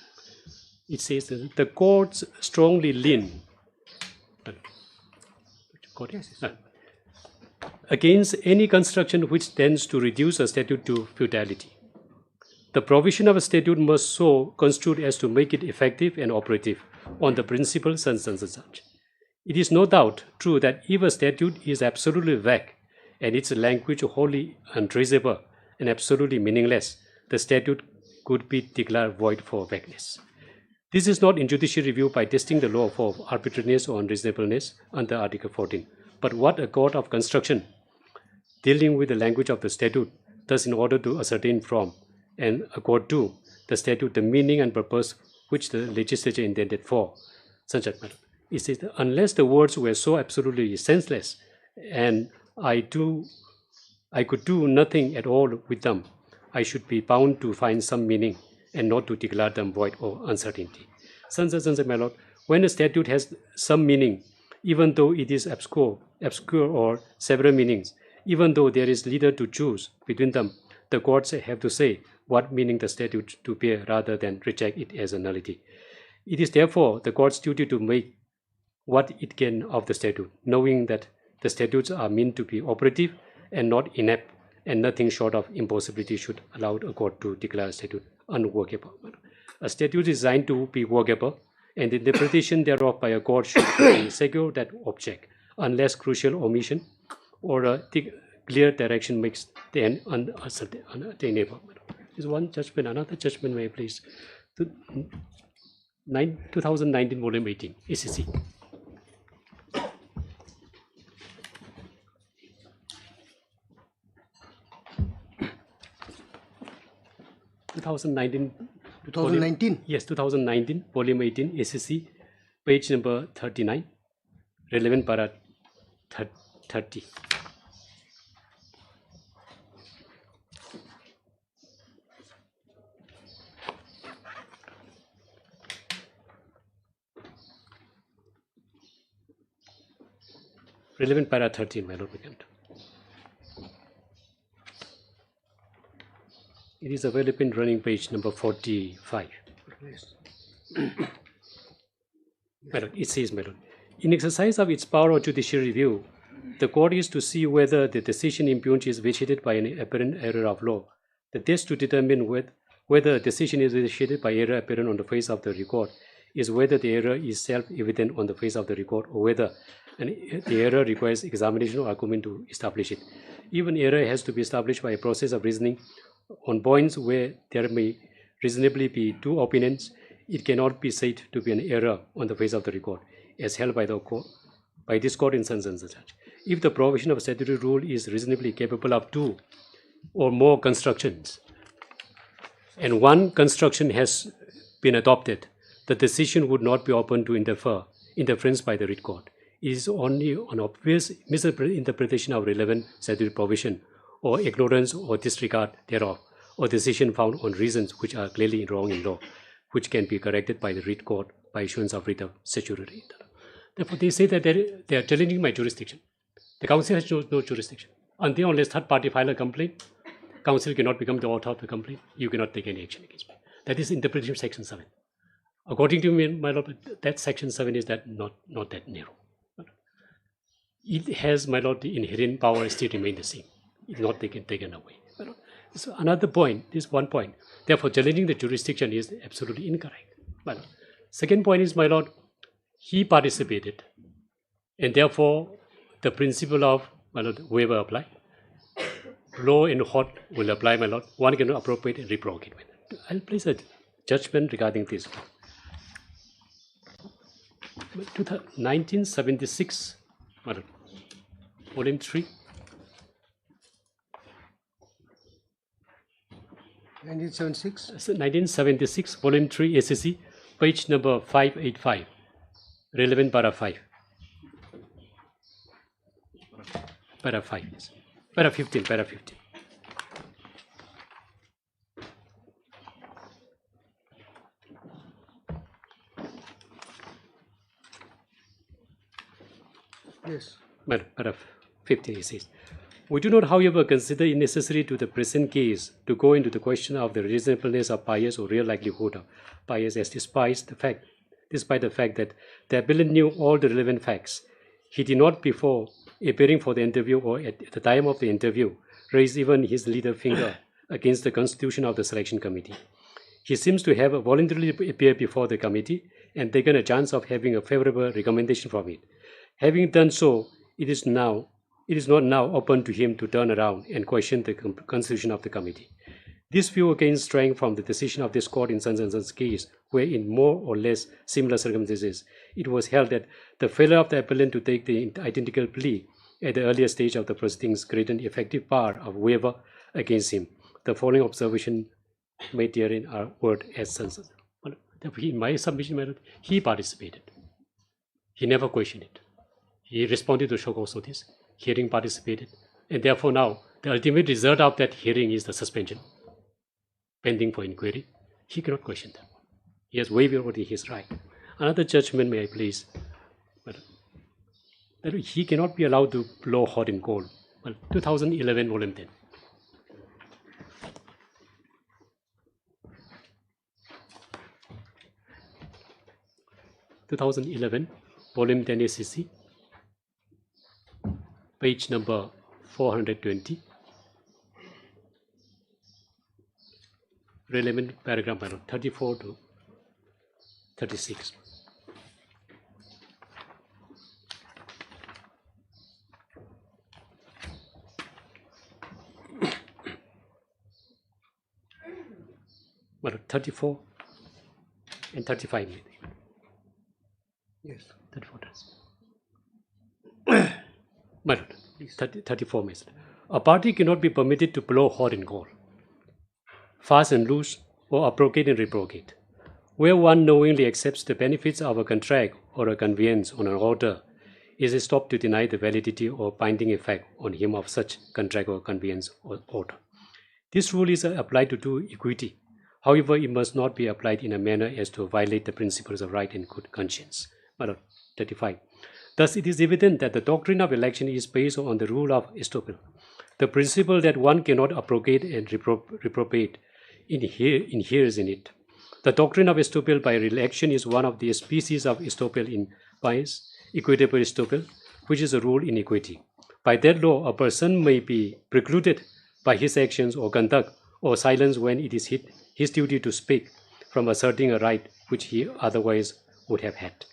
It says that the courts strongly lean against any construction which tends to reduce a statute to futility. The provision of a statute must so construed as to make it effective and operative on the principles and such. It is no doubt true that if a statute is absolutely vague and its language wholly untraceable and absolutely meaningless, the statute could be declared void for vagueness. This is not in judicial review by testing the law for arbitrariness or unreasonableness under Article 14, but what a court of construction dealing with the language of the statute does in order to ascertain from and accord to the statute the meaning and purpose which the legislature intended for such a matter. It says that unless the words were so absolutely senseless and I could do nothing at all with them, I should be bound to find some meaning and not to declare them void or uncertainty. My lord, when a statute has some meaning, even though it is obscure or several meanings, even though there is little to choose between them, the courts have to say what meaning the statute to bear rather than reject it as a nullity. It is therefore the court's duty to make what it can of the statute, knowing that the statutes are meant to be operative and not inept, and nothing short of impossibility should allow a court to declare a statute unworkable. A statute is designed to be workable, and the interpretation thereof by a court should secure that object, unless crucial omission or a clear direction makes the end unattainable. This is one judgment. Another judgment, may I please? 2019, volume 18, ACC. 2019? Yes, 2019, volume 18, ACC, page number 39, relevant para 30. Relevant para 13, my lord, It is available in running page number 45. Yes. It says, my lord, in exercise of its power of judicial review, the court is to see whether the decision impugned is vitiated by an apparent error of law. The test to determine whether a decision is vitiated by error apparent on the face of the record is whether the error is self-evident on the face of the record or whether the error requires examination or argument to establish it. Even error has to be established by a process of reasoning on points where there may reasonably be two opinions. It cannot be said to be an error on the face of the record, as held by this court in such and such. If the provision of a statutory rule is reasonably capable of two or more constructions, and one construction has been adopted, the decision would not be open to interference by the writ court. It is only an obvious misinterpretation of relevant statutory provision, or ignorance or disregard thereof, or decision found on reasons which are clearly wrong in law, which can be corrected by the writ court by issuance of writ of certiorari. Therefore, they say that they are challenging my jurisdiction. The council has no jurisdiction. Unless third party file a complaint, council cannot become the author of the complaint. You cannot take any action against me. That is interpretation of Section 7. According to me, my lord, that Section 7 is not that narrow. It has, my lord, the inherent power still remain the same. It's not taken away. So another point, this one point. Therefore, challenging the jurisdiction is absolutely incorrect. My lord. Second point is, my lord, he participated, and therefore the principle of, my lord, waiver apply. Law in hot will apply, my lord. One cannot appropriate and reprogate. I'll place a judgment regarding this. 1976, my lord, volume 3. 1976. 1976, volume 3, ACC, page number 585, relevant para 5. Para 5, yes. Para 15, para 15. Yes. Para 15, he says. We do not, however, consider it necessary to the present case to go into the question of the reasonableness of bias or real likelihood of bias, as despite the fact that the appellant knew all the relevant facts. He did not, before appearing for the interview or at the time of the interview, raise even his little finger against the constitution of the selection committee. He seems to have voluntarily appeared before the committee and taken a chance of having a favorable recommendation from it. Having done so, it is not now open to him to turn around and question the constitution of the committee. This view again sprang from the decision of this court in Sansan's case, where in more or less similar circumstances, it was held that the failure of the appellant to take the identical plea at the earlier stage of the proceedings created an effective bar of waiver against him. The following observation made herein are word as Sansan. In my submission, he participated. He never questioned it. He responded to show cause notice. Hearing participated, and therefore now the ultimate result of that hearing is the suspension pending for inquiry. He cannot question that. He has waived already his right. Another judgment, may I please, that he cannot be allowed to blow hot and cold. Well, 2011 volume 10. Volume 10 ACC, page number 420, relevant paragraph 34 to 36. Well, 34 and 35. Yes. 34 does. But 34 means a party cannot be permitted to blow hot and cold, fast and loose, or abrogate and rebrogate. Where one knowingly accepts the benefits of a contract or a conveyance on an order, is it stopped to deny the validity or binding effect on him of such contract or conveyance or order. This rule is applied to do equity. However, it must not be applied in a manner as to violate the principles of right and good conscience. 35. Thus, it is evident that the doctrine of election is based on the rule of estoppel. The principle that one cannot abrogate and reprobate inheres in it. The doctrine of estoppel by election is one of the species of estoppel in bias, equitable estoppel, which is a rule in equity. By that law, a person may be precluded by his actions or conduct or silence when it is his duty to speak from asserting a right which he otherwise would have had.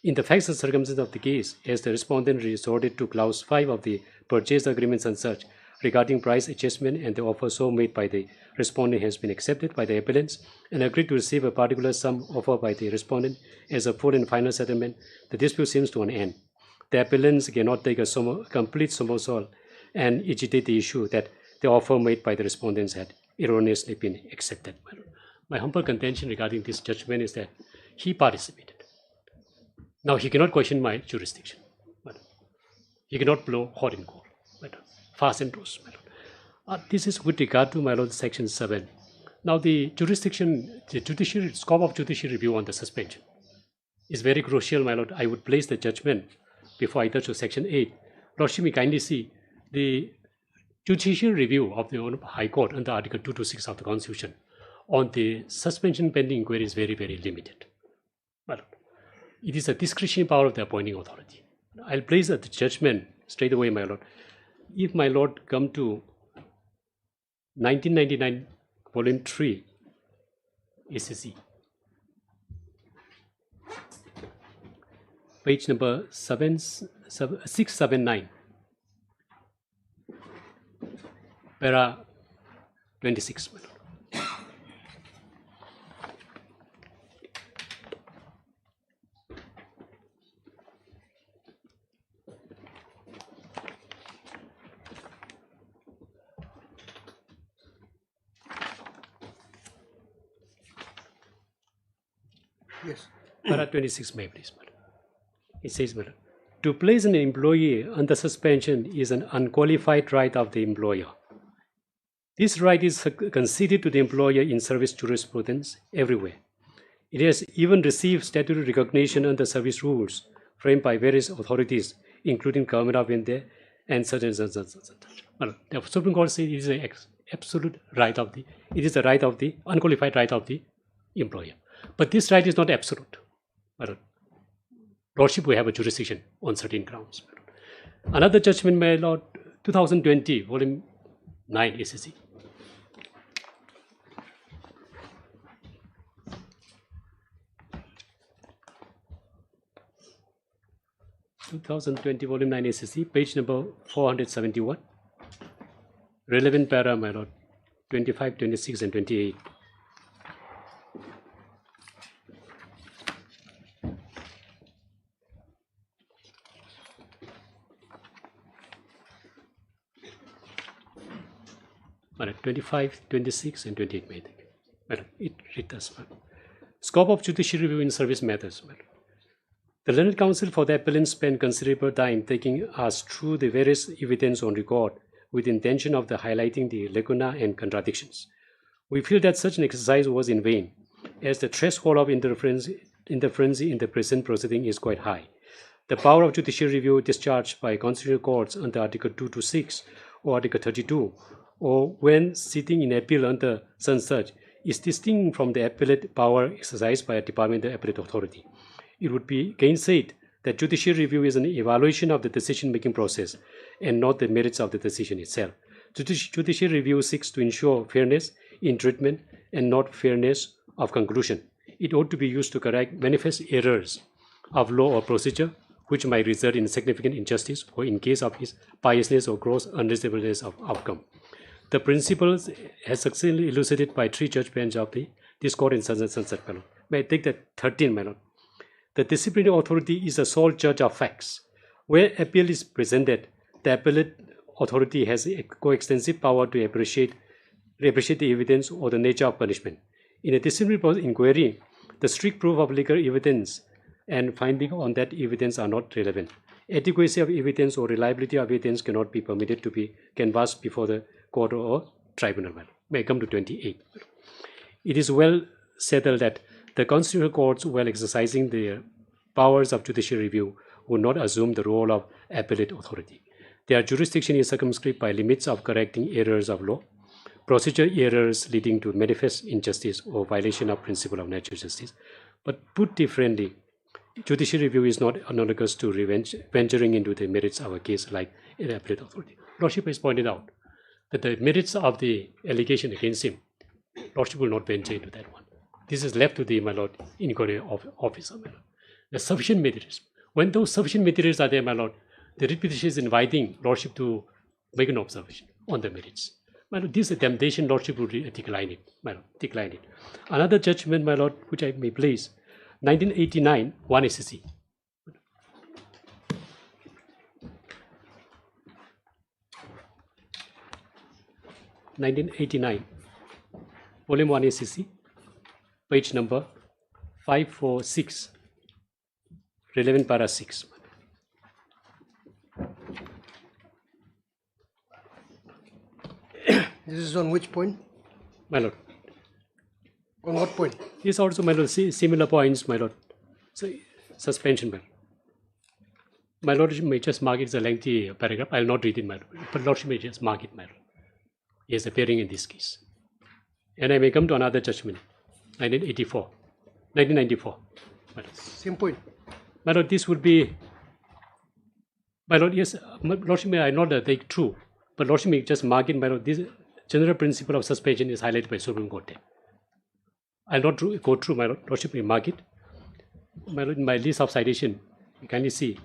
In the facts and circumstances of the case, as the respondent resorted to clause 5 of the purchase agreements and such regarding price adjustment, and the offer so made by the respondent has been accepted by the appellants and agreed to receive a particular sum offered by the respondent as a full and final settlement, the dispute seems to an end. The appellants cannot take a complete somersault and agitate the issue that the offer made by the respondents had erroneously been accepted. My humble contention regarding this judgment is that he participated. Now, he cannot question my jurisdiction. He cannot blow hot and cold, fast and loose. This is with regard to, my lord, section 7. Now, the jurisdiction, the judicial scope of judicial review on the suspension is very crucial, my lord. I would place the judgment before I touch to section 8. Lordship may kindly see the judicial review of the High Court under Article 226 of the Constitution on the suspension pending inquiry is very, very limited. My lord, it is a discretionary power of the appointing authority. I'll place the judgment straight away, my lord. If my lord come to 1999 volume 3 ACC, page number 679, para 26, my lord. Yes. Para 26, may please, madam. It says, madam, to place an employee under suspension is an unqualified right of the employer. This right is conceded to the employer in service jurisprudence everywhere. It has even received statutory recognition under service rules framed by various authorities, including Government of India and such and such and such. Well, the Supreme Court says it is an absolute right of the, it is the right of the unqualified right of the employer. But this right is not absolute. Well, Lordship will have a jurisdiction on certain grounds. Another judgment, my lord, 2020, volume 9 ACC. volume 9 ACC, page number 471. Relevant para, my lord, 25, 26, and 28. Madam, 25, 26, and 28, may I think. Madam, it does, madam. Scope of judicial review in service matters, madam. The learned counsel for the appellant spent considerable time taking us through the various evidence on record with intention of highlighting the lacuna and contradictions. We feel that such an exercise was in vain, as the threshold of interference in the present proceeding is quite high. The power of judicial review discharged by constitutional courts under Article 226 or Article 32, or when sitting in appeal under such, is distinct from the appellate power exercised by a departmental appellate authority. It would be gainsaid that judicial review is an evaluation of the decision-making process and not the merits of the decision itself. Judicial review seeks to ensure fairness in treatment and not fairness of conclusion. It ought to be used to correct manifest errors of law or procedure which might result in significant injustice or in case of his biasness or gross unreasonableness of outcome. The principles has successfully elucidated by 3 judge bench of this court in Sunset Panel. May I take that 13, my lord? The disciplinary authority is a sole judge of facts. Where appeal is presented, the appellate authority has a coextensive power to appreciate the evidence or the nature of punishment. In a disciplinary inquiry, the strict proof of legal evidence and finding on that evidence are not relevant. Adequacy of evidence or reliability of evidence cannot be permitted to be canvassed before the court or tribunal. May I come to 28. It is well settled that the constitutional courts, while exercising their powers of judicial review, would not assume the role of appellate authority. Their jurisdiction is circumscribed by limits of correcting errors of law, procedural errors leading to manifest injustice or violation of principle of natural justice. But put differently, judicial review is not analogous to venturing into the merits of a case like an appellate authority. Lordship has pointed out that the merits of the allegation against him, Lordship will not venture into that one. this is left to the, my lord, inquiry officer, my lord. The sufficient materials. When those sufficient materials are there, my lord, the writ petition is inviting lordship to make an observation on the merits. My lord, this temptation, lordship would decline it, my lord, decline it. Another judgment, my lord, which I may place, 1989, 1 SCC. 1989, volume 1 ACC, page number 546, relevant para 6. This is on which point? My lord. On what point? This also, my lord, similar points, my lord. So, suspension, my lord. My lord may just mark it as a lengthy paragraph. I will not read it, my lord. But lordship may just mark it, my lord. He is appearing in this case. And I may come to another judgment, 1994. My lord. Same point. My lord, this would be, my lord, yes, lordship may I not take true, but lordship may just mark it, my lord. This general principle of suspension is highlighted by Supreme Court. I'll not go through, my lord. Lordship may mark it. My lord, in my list of citation, you kindly see.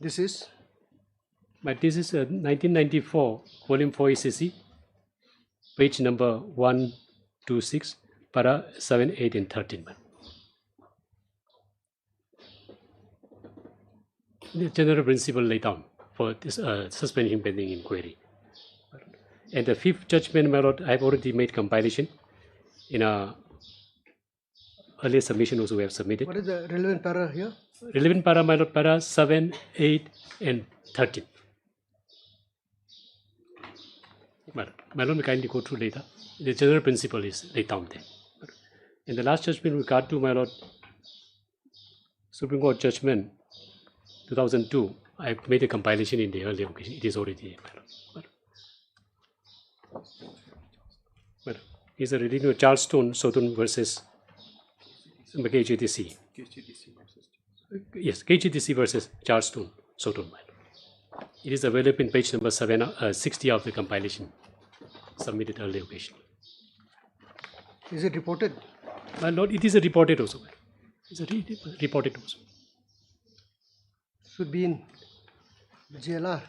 This is? But this is 1994, volume 4 ACC, page number 126, para 7, 8, and 13. The general principle laid down for this suspension pending inquiry. And the fifth judgment, my lord, I have already made compilation in a earlier submission also we have submitted. What is the relevant para here? Relevant para, my lord, para 7, 8, and 13. My lord, we kindly go through later. The general principle is laid down there. And the last judgment with regard to, my lord, Supreme Court judgment 2002, I have made a compilation in the earlier occasion. It is already there, my lord. Is a relating to Charleston, Southern versus KGTC. Yes, KGTC versus Charleston, Southern. It is available in page number 60 of the compilation submitted earlier occasion. Is it reported? My lord, it is a reported also. It's a reported also. Should be in JLR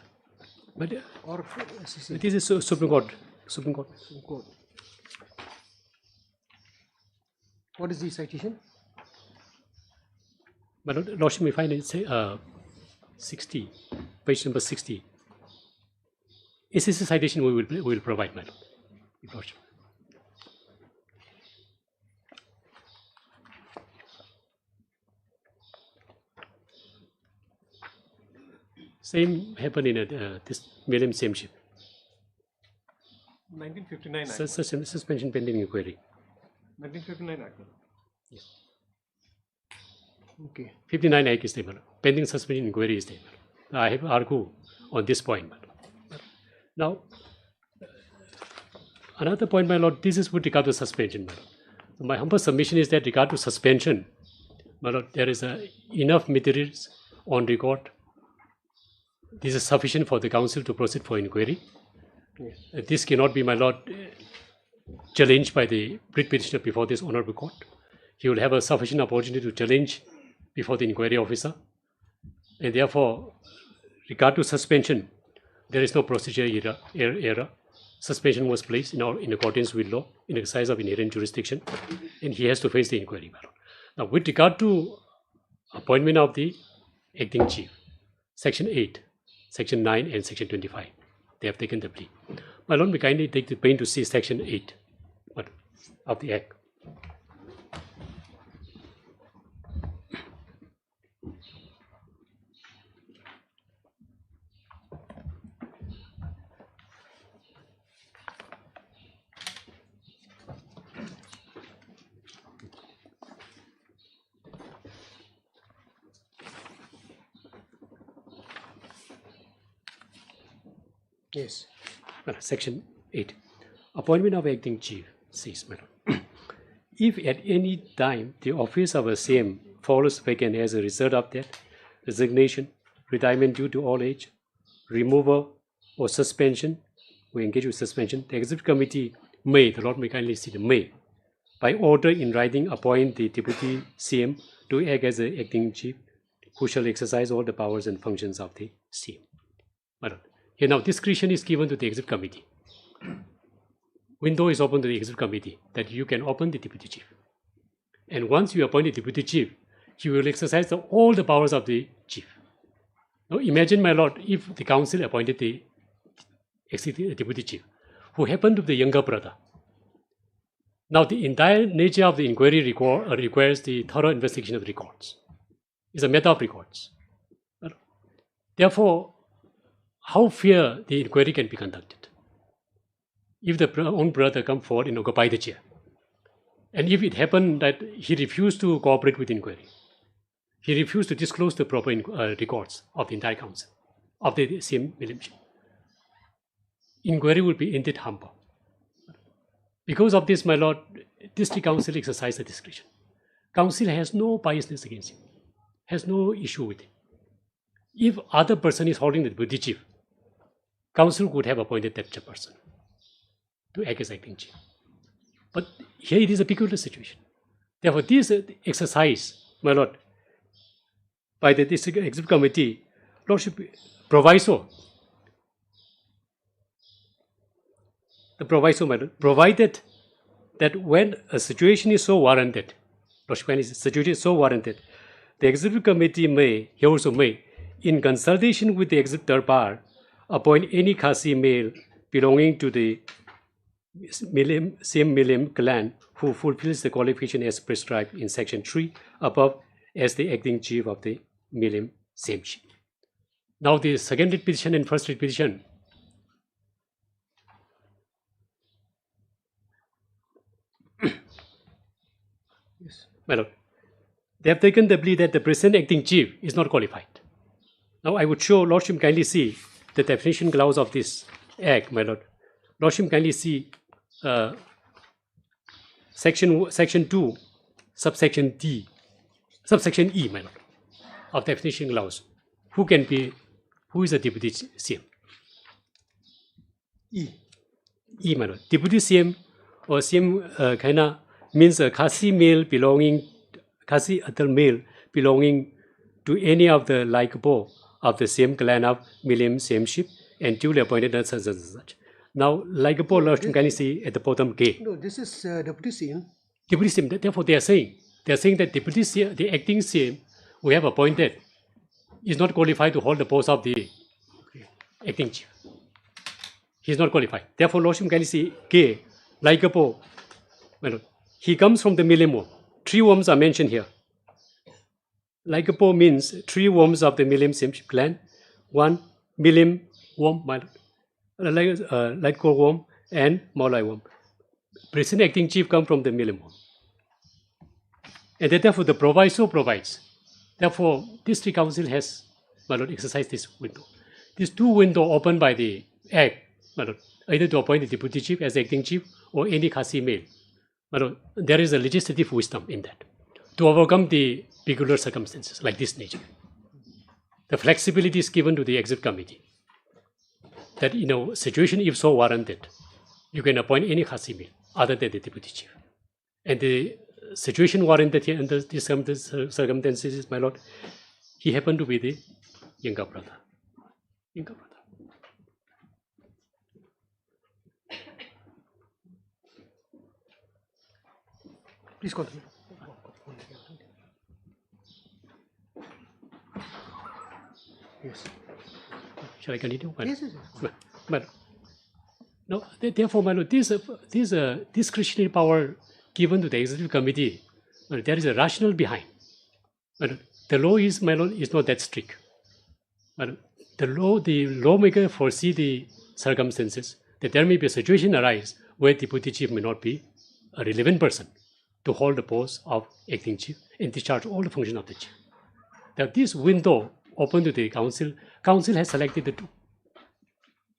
But or SEC. it is a Supreme Court. Supreme Court. Supreme Court. What is the citation? My lord, lordship may find it say 60, page number 60. Is this a citation we will provide, my lordship? Same happened in this William same ship. 1959 Act. Suspension pending inquiry. 1959 Act. Yes. Okay. 59 Act is there, my lord. Pending suspension inquiry is there, my lord. I have argued on this point, my lord. Now, another point, my lord, this is with regard to suspension, my lord. So my humble submission is that regard to suspension, my lord, there is enough materials on record. This is sufficient for the council to proceed for inquiry. Yes. This cannot be, my lord, challenged by the writ petitioner before this honorable court. He will have a sufficient opportunity to challenge before the inquiry officer. And therefore, regard to suspension, there is no procedural error. Suspension was placed in accordance with law, in exercise of inherent jurisdiction, and he has to face the inquiry, my lord. Now, with regard to appointment of the acting chief, Section 8, Section 9, and Section 25, they have taken the plea. My lord, we kindly take the pain to see Section 8 of the Act. Yes. Section 8. Appointment of acting chief says, madam, if at any time the office of a same falls vacant as a result of death, resignation, retirement due to old age, removal, or suspension, we engage with suspension, the Executive Committee may, the Lord may kindly see the may, by order in writing appoint the Deputy CM to act as the acting chief, who shall exercise all the powers and functions of the CM. My Lord. Here now discretion is given to the Executive Committee. Window is open to the Executive Committee that you can open the Deputy Chief. And once you appoint the Deputy Chief, he will exercise all the powers of the Chief. Now imagine, my Lord, if the Council appointed the Deputy Chief, who happened to be the younger brother. Now the entire nature of the inquiry requires the thorough investigation of the records. It's a matter of records. Therefore, how fair the inquiry can be conducted? If the own brother come forward and occupy the chair, and if it happened that he refused to cooperate with inquiry, he refused to disclose the proper records of the entire council, of the same millennium, inquiry will be indeed humble. Because of this, my Lord, District Council exercise the discretion. Council has no biasness against him, has no issue with him. If other person is holding the deputy chief, Council could have appointed that person to act as acting chief. But here it is a peculiar situation. Therefore, this exercise, my Lord, by the District Executive Committee, Lordship, proviso, the proviso, my Lord, provided that when a situation is so warranted, Lordship, when a situation is so warranted, the Executive Committee may, he also may, in consultation with the Executive Third Bar, appoint any Khasi male belonging to the same Milim clan who fulfills the qualification as prescribed in Section 3 above as the acting chief of the Milim same chief. Now the second writ petition and first writ petition, Yes. my Lord, they have taken the plea that the present acting chief is not qualified. Now I would show Lordship kindly see the definition clause of this act, my Lord. Lordship kindly see section 2, subsection D, subsection E, my Lord, of definition clause. Who is a deputy CM? E, my Lord. Deputy CM or CM kind means a Khasi adult male belonging to any of the likable of the same clan of Milim, same ship, and duly appointed as such and such. Now, likable, Lordship kindly see at the bottom K. No, this is Deputy CM. Deputy CM, therefore they are saying that Deputy CM, the acting CM we have appointed is not qualified to hold the post of the acting chief. He is not qualified. Therefore, Lordship kindly see K, likable, well, he comes from the Milim womb. 3 wombs are mentioned here. Likable means 3 wombs of the Milim same ship clan, 1 Milim womb, Lightcore womb, and Maulai womb. Present acting chief come from the Milim womb. And therefore the proviso provides. Therefore, District Council has, my Lord, exercised this window. These 2 windows opened by the Act, my Lord, either to appoint the deputy chief as acting chief or any Khasi male. My Lord, there is a legislative wisdom in that to overcome the peculiar circumstances like this nature. The flexibility is given to the Executive Committee that in a situation if so warranted, you can appoint any Khasi male other than the deputy chief. And the situation warranted here under these circumstances, my Lord, he happened to be the younger brother. Please continue. Yes. Shall I continue? Yes. But no, therefore, my Lord, this discretionary power given to the Executive Committee, there is a rationale behind. The law is, my Lord, is not that strict. The lawmaker foresee the circumstances that there may be a situation arise where deputy chief may not be a relevant person to hold the post of acting chief and discharge all the function of the chief. Now, this window open to the council has selected the 2.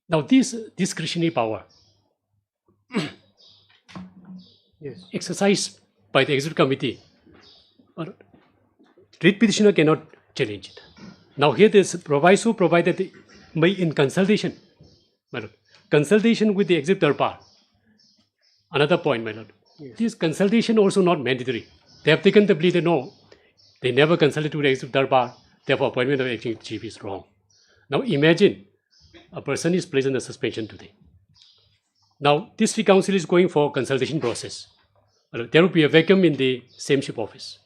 Now, this discretionary power Yes. exercised by the Executive Committee, writ petitioner cannot challenge it. Now, here this proviso provided may in consultation My lord. Consultation with the executive bar. Another point, my lord. Yes. This consultation also not mandatory. They have taken the plea that no, they never consulted with the executive bar, therefore appointment of acting chief is wrong. Now imagine a person is placed under suspension today. Now district council is going for consultation process. There will be a vacuum in the sameship office.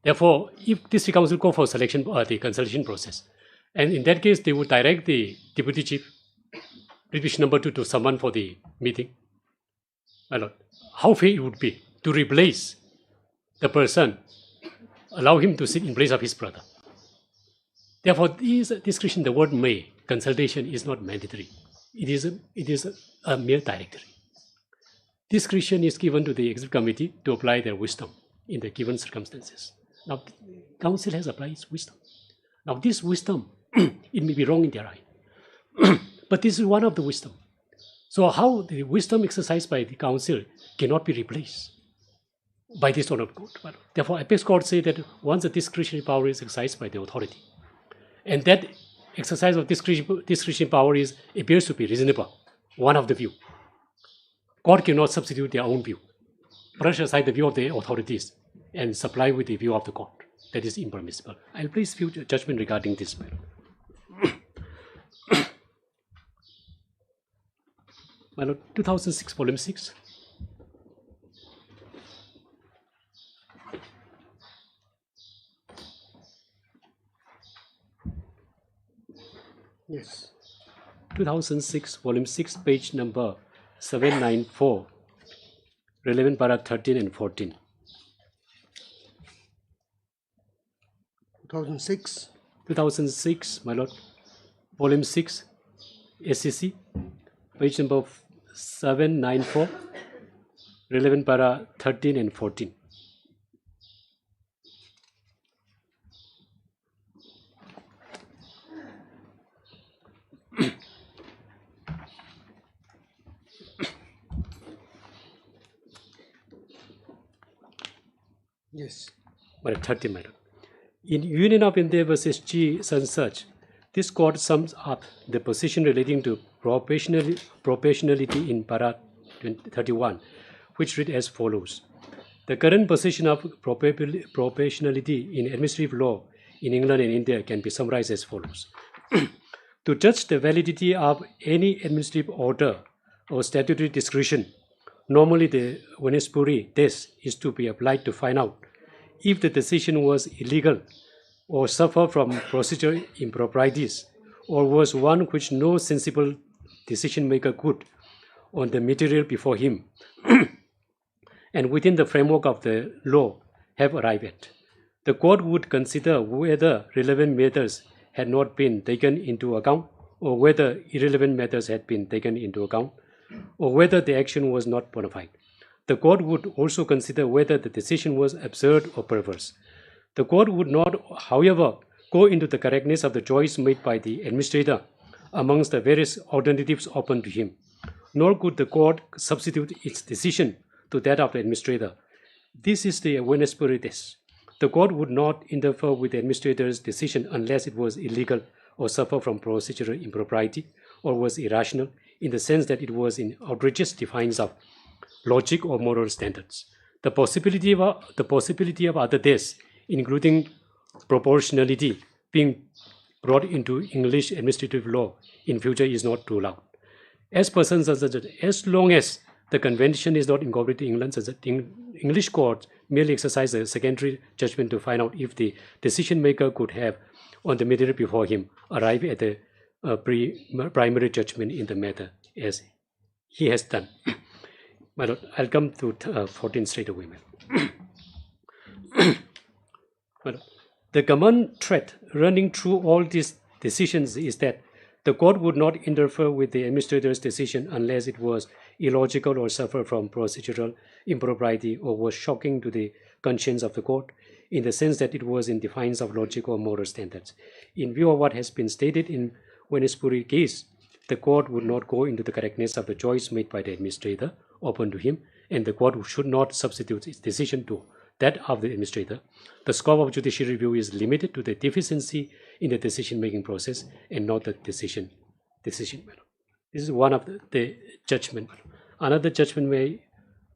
Therefore, if district council go for selection, the consultation process, and in that case, they would direct the deputy chief, petition number 2, to summon for the meeting. My lord, how fair it would be to replace the person, allow him to sit in place of his brother. Therefore, this discretion, the word may, consultation is not mandatory. It is a mere directory. Discretion is given to the executive committee to apply their wisdom in the given circumstances. Now, council has applied its wisdom. Now, this wisdom, it may be wrong in their eye, but this is one of the wisdom. So, how the wisdom exercised by the council cannot be replaced by this honored court. But therefore, apex court say that once the discretionary power is exercised by the authority, and that exercise of discretionary power appears to be reasonable, one of the view, court cannot substitute their own view, brush aside the view of the authorities, and supply with the view of the court. That is impermissible. I'll place few judgment regarding this matter. My lord, 2006, volume 6. Yes. 2006, volume 6, page number 794, relevant para 13 and 14. 2006. 2006, my lord, volume 6, SCC, page number 794, relevant para 13 and 14. Yes. But 30, my lord. In Union of India versus G. Such, this court sums up the position relating to proportionality in para 31, which read as follows. The current position of proportionality in administrative law in England and India can be summarized as follows. To judge the validity of any administrative order or statutory discretion, normally the Winesbury test is to be applied to find out if the decision was illegal or suffered from procedural improprieties or was one which no sensible decision maker could, on the material before him and within the framework of the law, have arrived at. The court would consider whether relevant matters had not been taken into account, or whether irrelevant matters had been taken into account, or whether the action was not bona fide. The court would also consider whether the decision was absurd or perverse. The court would not, however, go into the correctness of the choice made by the administrator amongst the various alternatives open to him, nor could the court substitute its decision to that of the administrator. This is the Winesbury test. The court would not interfere with the administrator's decision unless it was illegal or suffered from procedural impropriety or was irrational, in the sense that it was in outrageous defiance of logic or moral standards. The possibility of other tests, including proportionality, being brought into English administrative law in future is not ruled out. As persons, as long as the convention is not incorporated in England, English courts merely exercise a secondary judgment to find out if the decision maker could have, on the material before him, arrived at the primary judgment in the matter, as he has done. My lord, I'll come to 14 straight away. The common thread running through all these decisions is that the court would not interfere with the administrator's decision unless it was illogical or suffered from procedural impropriety or was shocking to the conscience of the court, in the sense that it was in defiance of logic or moral standards. In view of what has been stated in Winesbury case, the court would not go into the correctness of the choice made by the administrator open to him, and the court should not substitute its decision to that of the administrator. The scope of judicial review is limited to the deficiency in the decision-making process and not the decision. This is one of the judgment. Another judgment may,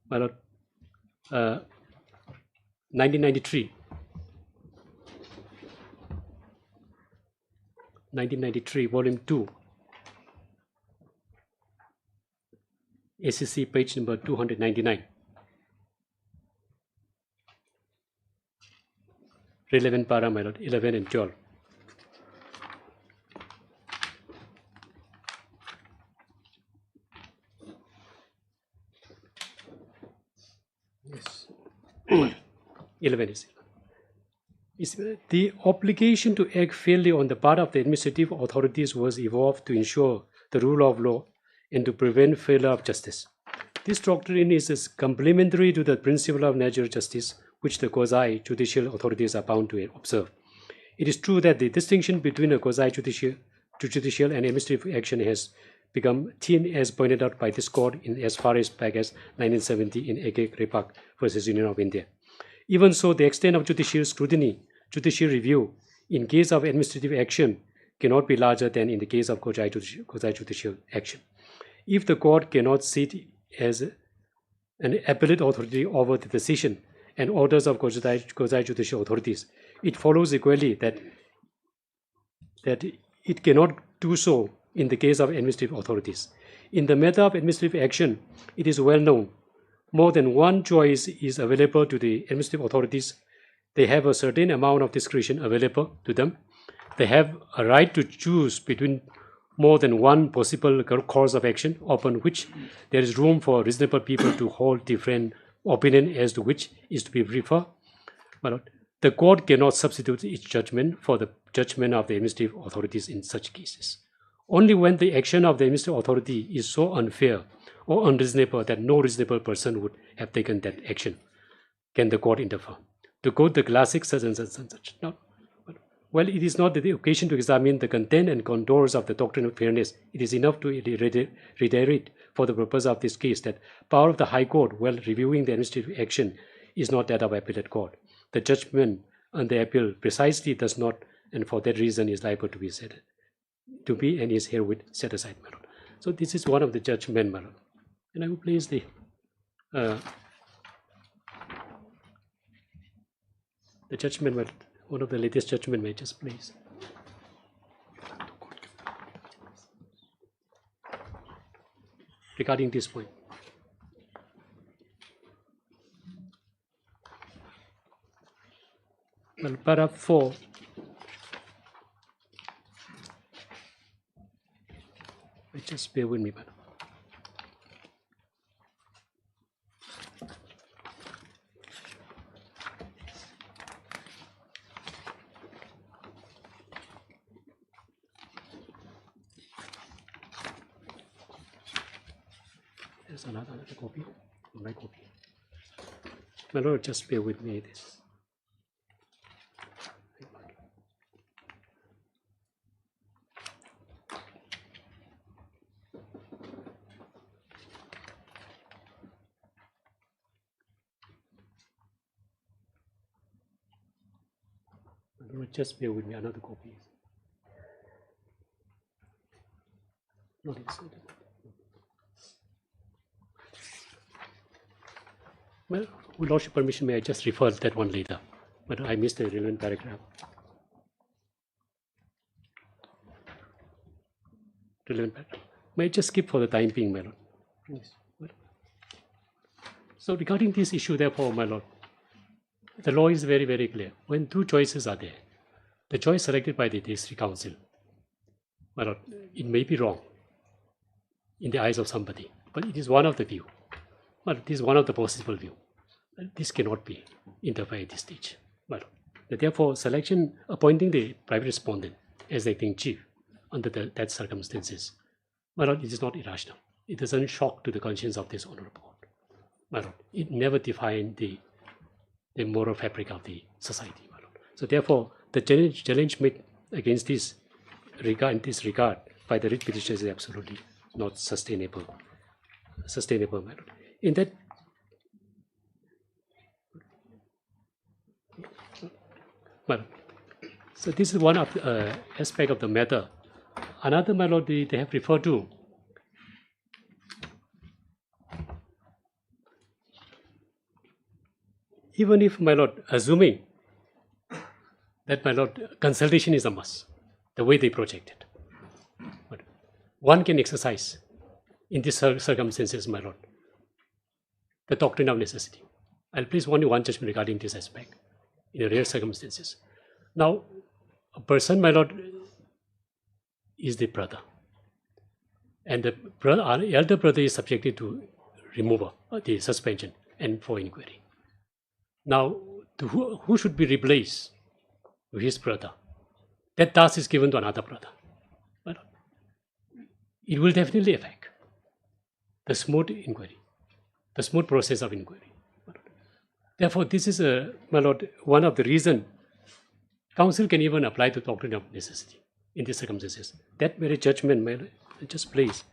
1993. 1993, Volume 2, ACC page number 299. Relevant para, my lord, 11 and 12. Yes. 11 is the obligation to act fairly on the part of the administrative authorities was evolved to ensure the rule of law and to prevent failure of justice. This doctrine is complementary to the principle of natural justice, which the quasi-judicial authorities are bound to observe. It is true that the distinction between a quasi-judicial and administrative action has become thin, as pointed out by this court in as far as back as 1970 in Ekek Repak versus Union of India. Even so, the extent of judicial scrutiny, judicial review, in case of administrative action cannot be larger than in the case of quasi-judicial action. If the court cannot sit as an appellate authority over the decision and orders of quasi-judicial authorities, it follows equally that it cannot do so in the case of administrative authorities. In the matter of administrative action, it is well known more than one choice is available to the administrative authorities. They have a certain amount of discretion available to them. They have a right to choose between more than one possible course of action, upon which there is room for reasonable people to hold different opinion as to which is to be preferred. But the court cannot substitute its judgment for the judgment of the administrative authorities in such cases. Only when the action of the administrative authority is so unfair or unreasonable that no reasonable person would have taken that action can the court interfere. To quote the classic such and such and such. Now, well, it is not the occasion to examine the content and contours of the doctrine of fairness. It is enough to reiterate for the purpose of this case that power of the High Court while reviewing the administrative action is not that of appellate court. The judgment on the appeal precisely does not, and for that reason is liable to be set, to be and is herewith set aside, my lord. So this is one of the judgment, my lord. And I will place the judgment, my lord. One of the latest judgment may just please. Regarding this point. Well, paragraph 4. Just bear with me, madam. There's another copy, my copy. My lord, just bear with me this. My lord, just bear with me, another copy. Not inside. Well, with lordship permission, may I just refer that one later? But I missed the relevant paragraph. Relevant paragraph. May I just skip for the time being, my lord? Yes. So regarding this issue, therefore, my lord, the law is very, very clear. When two choices are there, the choice selected by the district council, my lord, it may be wrong in the eyes of somebody, but it is one of the view. But it is one of the possible view. This cannot be interfered at this stage. But therefore, selection, appointing the private respondent as acting chief under that circumstances, but it is not irrational. It doesn't shock to the conscience of this honorable court. But it never defined the moral fabric of the society. So therefore, the challenge made against this in this regard by the writ petitioners is absolutely not sustainable. Matter. In that, So this is one of the aspect of the matter. Another, my lord, they have referred to even if, my lord, assuming that, my lord, consultation is a must, the way they project it. But one can exercise in these circumstances, my lord, the doctrine of necessity. I'll place only one judgment regarding this aspect in rare circumstances. Now, a person, my lord, is the brother, and the brother, our elder brother is subjected to removal, the suspension, and for inquiry. Now, who should be replaced with his brother? That task is given to another brother. But it will definitely affect the smooth inquiry, the smooth process of inquiry. Therefore, this is, my lord, one of the reasons counsel can even apply the doctrine of necessity in these circumstances. That very judgment, my lord, just please.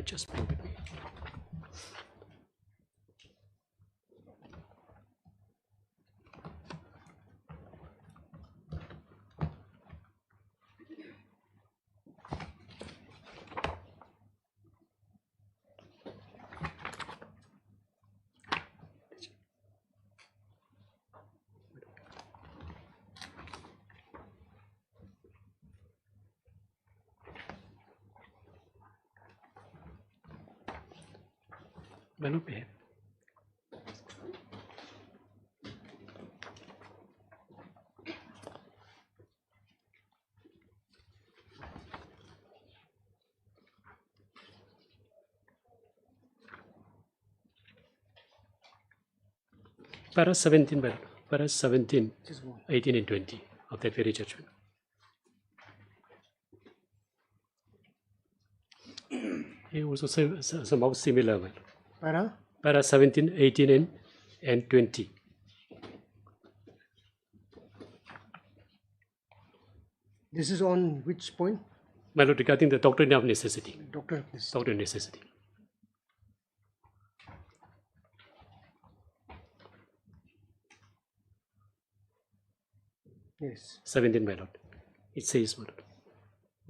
Just bear with me. May not behave. Para 17, para 17, 18 and 20 of that very judgment. He also somehow similar. Para 17, 18 and 20. This is on which point? My lord, regarding the doctrine of necessity. Doctrine of necessity. Doctrine of necessity. Yes. 17, my lord. It says, my lord,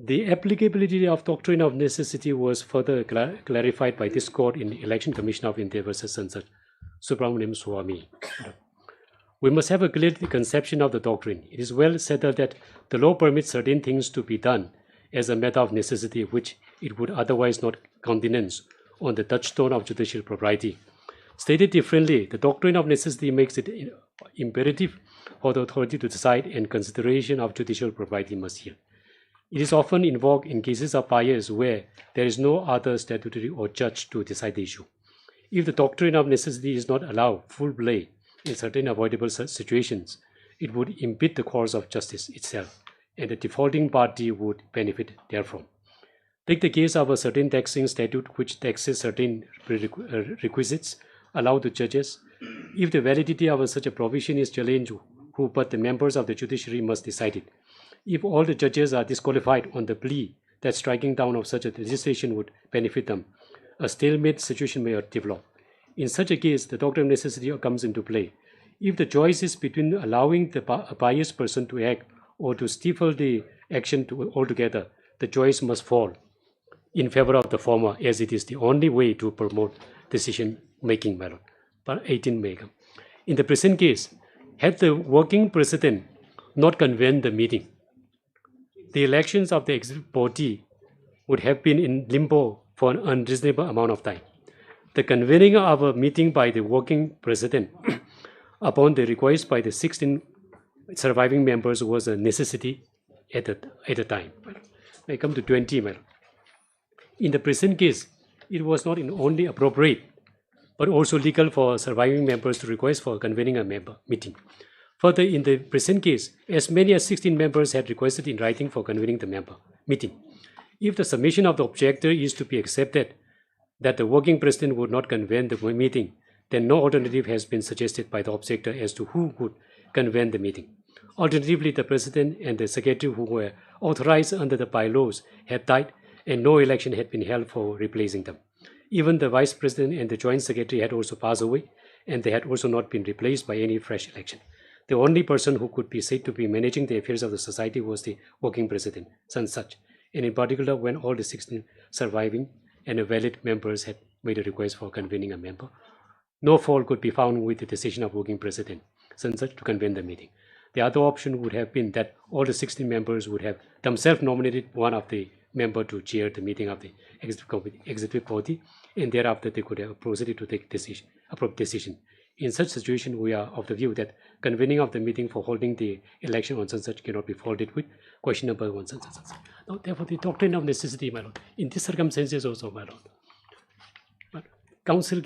the applicability of doctrine of necessity was further clarified by this court in Election Commission of India versus Sansad Subramaniam Swamy. We must have a clear conception of the doctrine. It is well settled that the law permits certain things to be done as a matter of necessity which it would otherwise not countenance on the touchstone of judicial propriety. Stated differently, the doctrine of necessity makes it imperative for the authority to decide, and consideration of judicial propriety must yield. It is often invoked in cases of bias where there is no other statutory or judge to decide the issue. If the doctrine of necessity is not allowed full play in certain avoidable situations, it would impede the course of justice itself, and the defaulting party would benefit therefrom. Take the case of a certain taxing statute which taxes certain requisites allowed to judges. If the validity of such a provision is challenged, who but the members of the judiciary must decide it. If all the judges are disqualified on the plea that striking down of such a legislation would benefit them, a stalemate situation may develop. In such a case, the doctrine of necessity comes into play. If the choice is between allowing a biased person to act or to stifle the action altogether, the choice must fall in favor of the former, as it is the only way to promote decision-making method. But 18 Mega. In the present case, had the working president not convened the meeting, the elections of the executive body would have been in limbo for an unreasonable amount of time. The convening of a meeting by the working president upon the request by the 16 surviving members was a necessity at the time. I come to 20. In the present case, it was not only appropriate but also legal for surviving members to request for convening a member meeting. Further, in the present case, as many as 16 members had requested in writing for convening the member meeting. If the submission of the objector is to be accepted that the working president would not convene the meeting, then no alternative has been suggested by the objector as to who would convene the meeting. Alternatively, the president and the secretary who were authorized under the bylaws had died and no election had been held for replacing them. Even the vice president and the joint secretary had also passed away, and they had also not been replaced by any fresh election. The only person who could be said to be managing the affairs of the society was the working president, Sansach, and in particular when all the 16 surviving and valid members had made a request for convening a member. No fault could be found with the decision of working president, Sansach, to convene the meeting. The other option would have been that all the 16 members would have themselves nominated one of the member to chair the meeting of the executive body, and thereafter they could have proceeded to take appropriate decision. In such situation, we are of the view that convening of the meeting for holding the election on such cannot be faulted with question number 1. Now, therefore, the doctrine of necessity, my lord, in these circumstances also, my lord, but counsel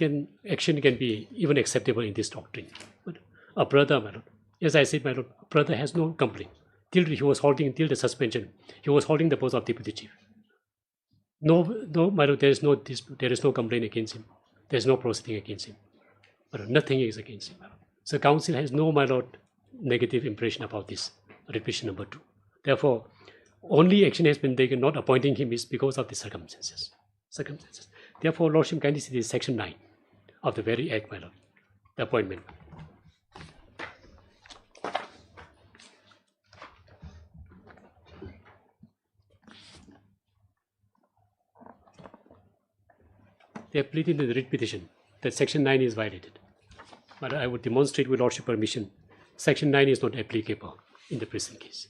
action can be even acceptable in this doctrine. But a brother, my lord, as I said, my lord, brother has no complaint. Till the suspension, he was holding the post of deputy chief. No, my lord, there is no dispute, there is no complaint against him. There is no proceeding against him. But nothing is against him, my lord. So council has no, my lord, negative impression about this, repetition number 2. Therefore, only action has been taken, not appointing him, is because of the circumstances. Therefore, lordship kindly see this section 9 of the very act, my lord, the appointment. They have pleaded in the writ petition that section 9 is violated. But I would demonstrate with lordship permission, section 9 is not applicable in the present case.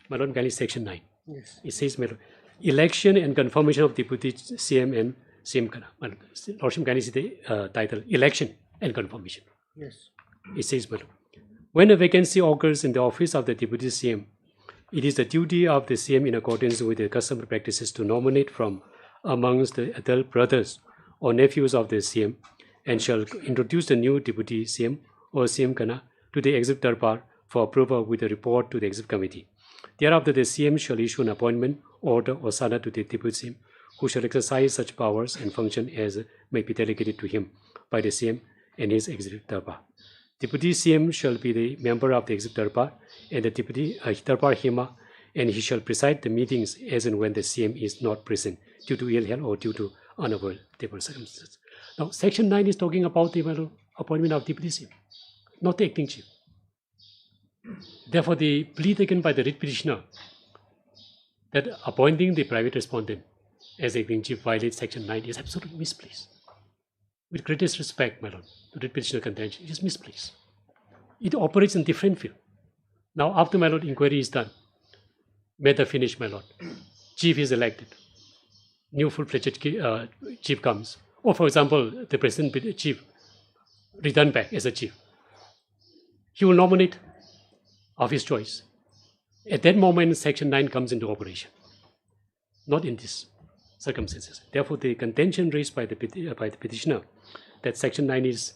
My lord, kindly section 9. Yes. It says, my lord, election and confirmation of deputy CM and CM Kana. My lord, lordship kindly see the title, election and confirmation. Yes. It says, my lord, when a vacancy occurs in the office of the deputy CM, it is the duty of the CM in accordance with the customary practices to nominate from amongst the adult brothers or nephews of the CM, and shall introduce the new deputy CM or CM Kana to the executive darbar for approval with a report to the executive committee. Thereafter, the CM shall issue an appointment, order, or sana to the deputy CM, who shall exercise such powers and function as may be delegated to him by the CM and his executive darbar. Deputy CM shall be the member of the executive darbar and the deputy darbar hima, and he shall preside the meetings as and when the CM is not present due to ill health or due to unavoidable circumstances. Now, section 9 is talking about the appointment of deputy CM, not the acting chief. Therefore, the plea taken by the writ petitioner that appointing the private respondent as acting chief violates section 9 is absolutely misplaced. With greatest respect, my lord, the writ petitioner contention is misplaced. It operates in different field. Now, after, my lord, inquiry is done, matter finished, my lord, chief is elected, new full-fledged chief comes, or for example, the present chief returned back as a chief. He will nominate of his choice. At that moment, section 9 comes into operation, not in these circumstances. Therefore, the contention raised by the petitioner that section 9 is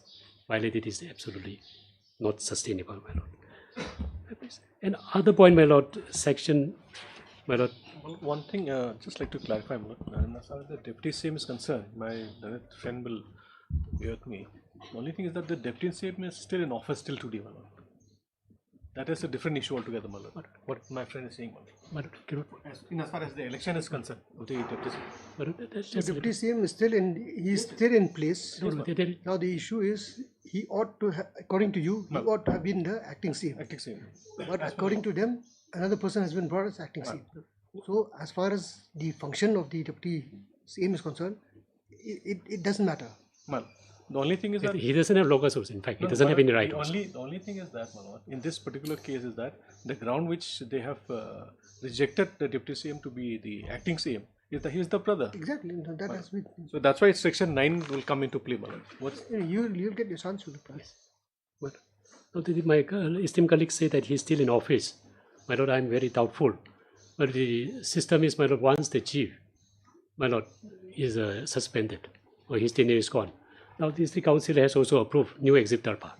violated is absolutely not sustainable, my lord. And other point, my lord, section, my lord. Well, one thing, just like to clarify, my lord, as far as the deputy CM is concerned, my friend will bear with me. The only thing is that the deputy CM is still in office till today, my lord. That is a different issue altogether, my lord. What my friend is saying, my lord. As far as the election is concerned, the deputy CM. The deputy CM is still in place. Now the issue is he ought to, according to you, he ought to have been the acting CM. Acting CM. But according to them, another person has been brought as acting CM. So as far as the function of the deputy CM is concerned, it doesn't matter. Well, the only thing is that he doesn't have locus source. In fact, he doesn't have any right. The only thing is that, my lord, in this particular case is that the ground which they have rejected the deputy CM to be the acting CM is that he is the brother. Exactly. That has been. So that's why section 9 will come into play, my lord. You'll get your chance to reply. But my esteemed colleagues say that he's still in office. My lord, I'm very doubtful. But the system is, my lord, once the chief, my lord, is suspended or his tenure is gone, Now, the District Council has also approved new executor power.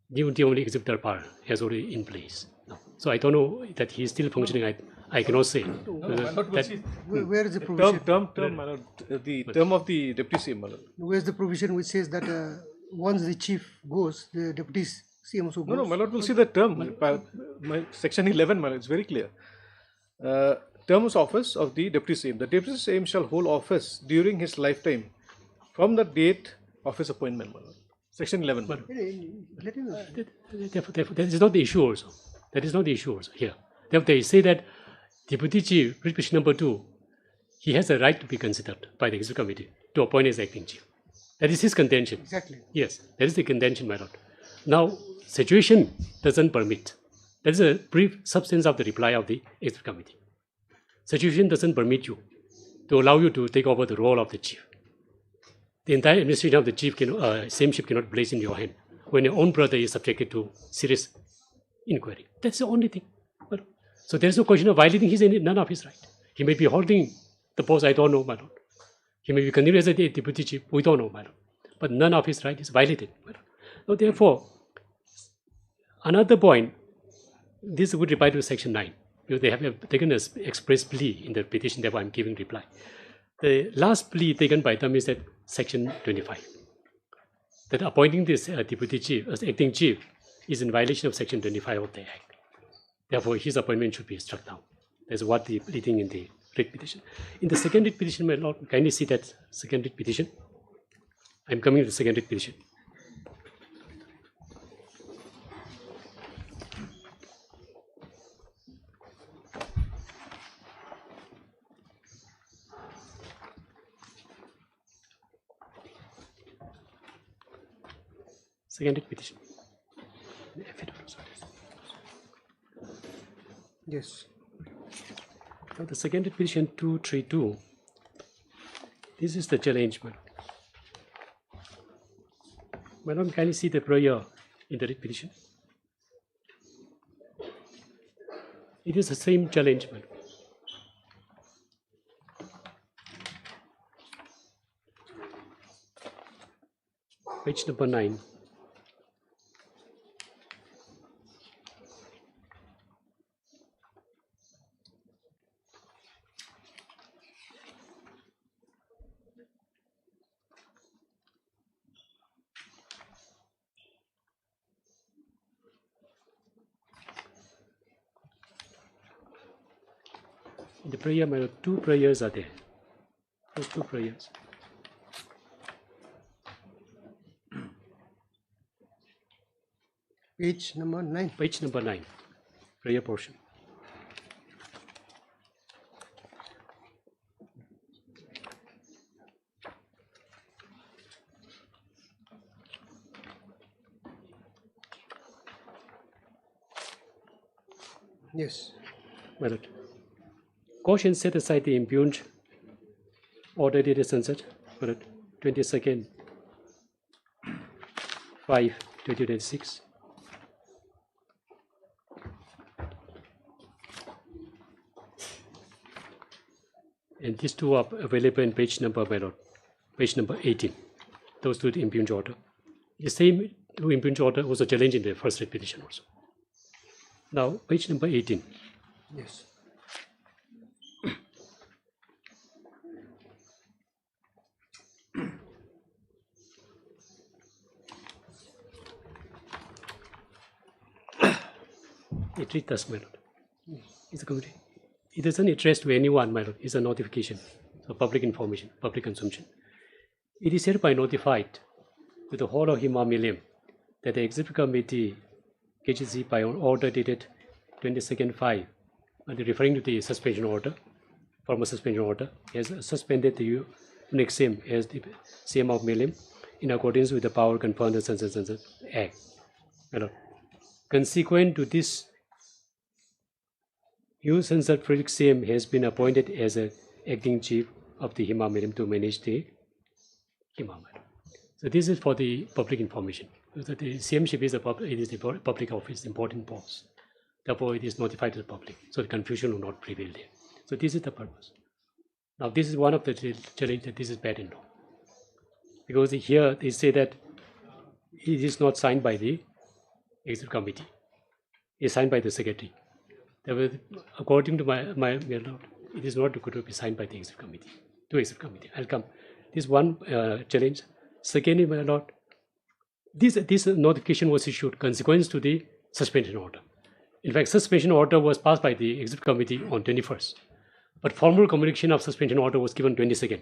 The only executor power has already in place. So I don't know that he is still functioning. I cannot say. Where is the provision? My lord, the term of the deputy CM, my lord. Where is the provision which says that once the chief goes, the deputy CM also goes? No, my lord, we'll see the term. Section 11, my lord, it's very clear. Terms of office of the deputy CM. The deputy CM shall hold office during his lifetime from the date of his appointment, my lord. Section 11. Let him know. Therefore, that is not the issue also. That is not the issue also here. Therefore, they say that Deputy Chief, Prohibition number 2, he has a right to be considered by the Executive Committee to appoint as acting chief. That is his contention. Exactly. Yes, that is the contention, my lord. Now, situation doesn't permit. That is a brief substance of the reply of the Executive Committee. Situation doesn't permit you to allow you to take over the role of the chief. The entire administration of the chief, same ship cannot place in your hand when your own brother is subjected to serious inquiry. That's the only thing. So there is no question of violating none of his right. He may be holding the post, I don't know, my lord. He may be continued as a deputy chief, we don't know, my lord. But none of his right is violated, my lord. So therefore, another point, this would reply to Section 9. Because they have taken an express plea in the petition, therefore I'm giving reply. The last plea taken by them is that Section 25. That appointing this deputy chief as acting chief is in violation of Section 25 of the Act. Therefore, his appointment should be struck down. That's what the pleading in the writ petition. In the second writ petition, my lord, kindly see that second writ petition. I'm coming to the second writ petition. Second writ petition. Yes. Now the second writ petition 232. This is the challenge, madam. Madam, can you see the prayer in the writ petition? It is the same challenge, madam. Page number 9. In the prayer, my lord, two prayers are there. Those two prayers. Page number 9. Page number 9. Prayer portion. Yes. My lord. Caution set aside the impugned order dated sunset, my lord, 22nd 5/2026. And these two are available in page number, my lord, page number 18. Those two impugned order. The same two impugned order was a challenge in the first writ petition also. Now, page number 18. Yes. It reads thus, my lord. It's a committee. It doesn't address to anyone, my lord. It's a notification, so public information, public consumption. It is hereby notified to the whole of Hima Milliam that the Executive Committee, KGC, by order dated 22nd 5, referring to the suspension order, formal suspension order, has suspended the unique same as the CM of Milliam in accordance with the power conferred in the Census Act. My lord. Consequent to this, Hugh Sansad Frederick CM has been appointed as an acting chief of the Hima Medium to manage the Hima Medium. So this is for the public information. So the CMship is the public office, important post. Therefore, it is notified to the public, so the confusion will not prevail there. So this is the purpose. Now, this is one of the challenge that this is bad in law. because here they say that it is not signed by the executive committee. It's signed by the secretary. According to my lord, it is not going to be signed by the executive committee. To executive committee, I'll come. This one challenge. Secondly, my lord, this notification was issued consequence to the suspension order. In fact, suspension order was passed by the executive committee on 21st, but formal communication of suspension order was given 22nd.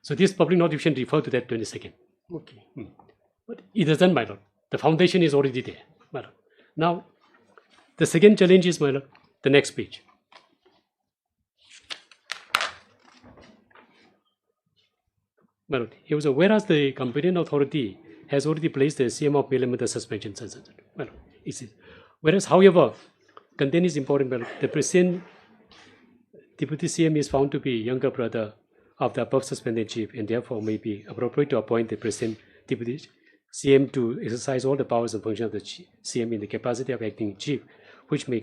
So this public notification referred to that 22nd. Okay. But it doesn't, my lord. The foundation is already there, my lord. Now, the second challenge is, my lord, the next page. My lord, here was whereas the competent authority has already placed the CM of Meghalaya under suspension, my lord, it is. Whereas, however, content is important, my lord. The present Deputy CM is found to be younger brother of the above suspended chief, and therefore may be appropriate to appoint the present Deputy CM to exercise all the powers and functions of the CM in the capacity of acting chief, which may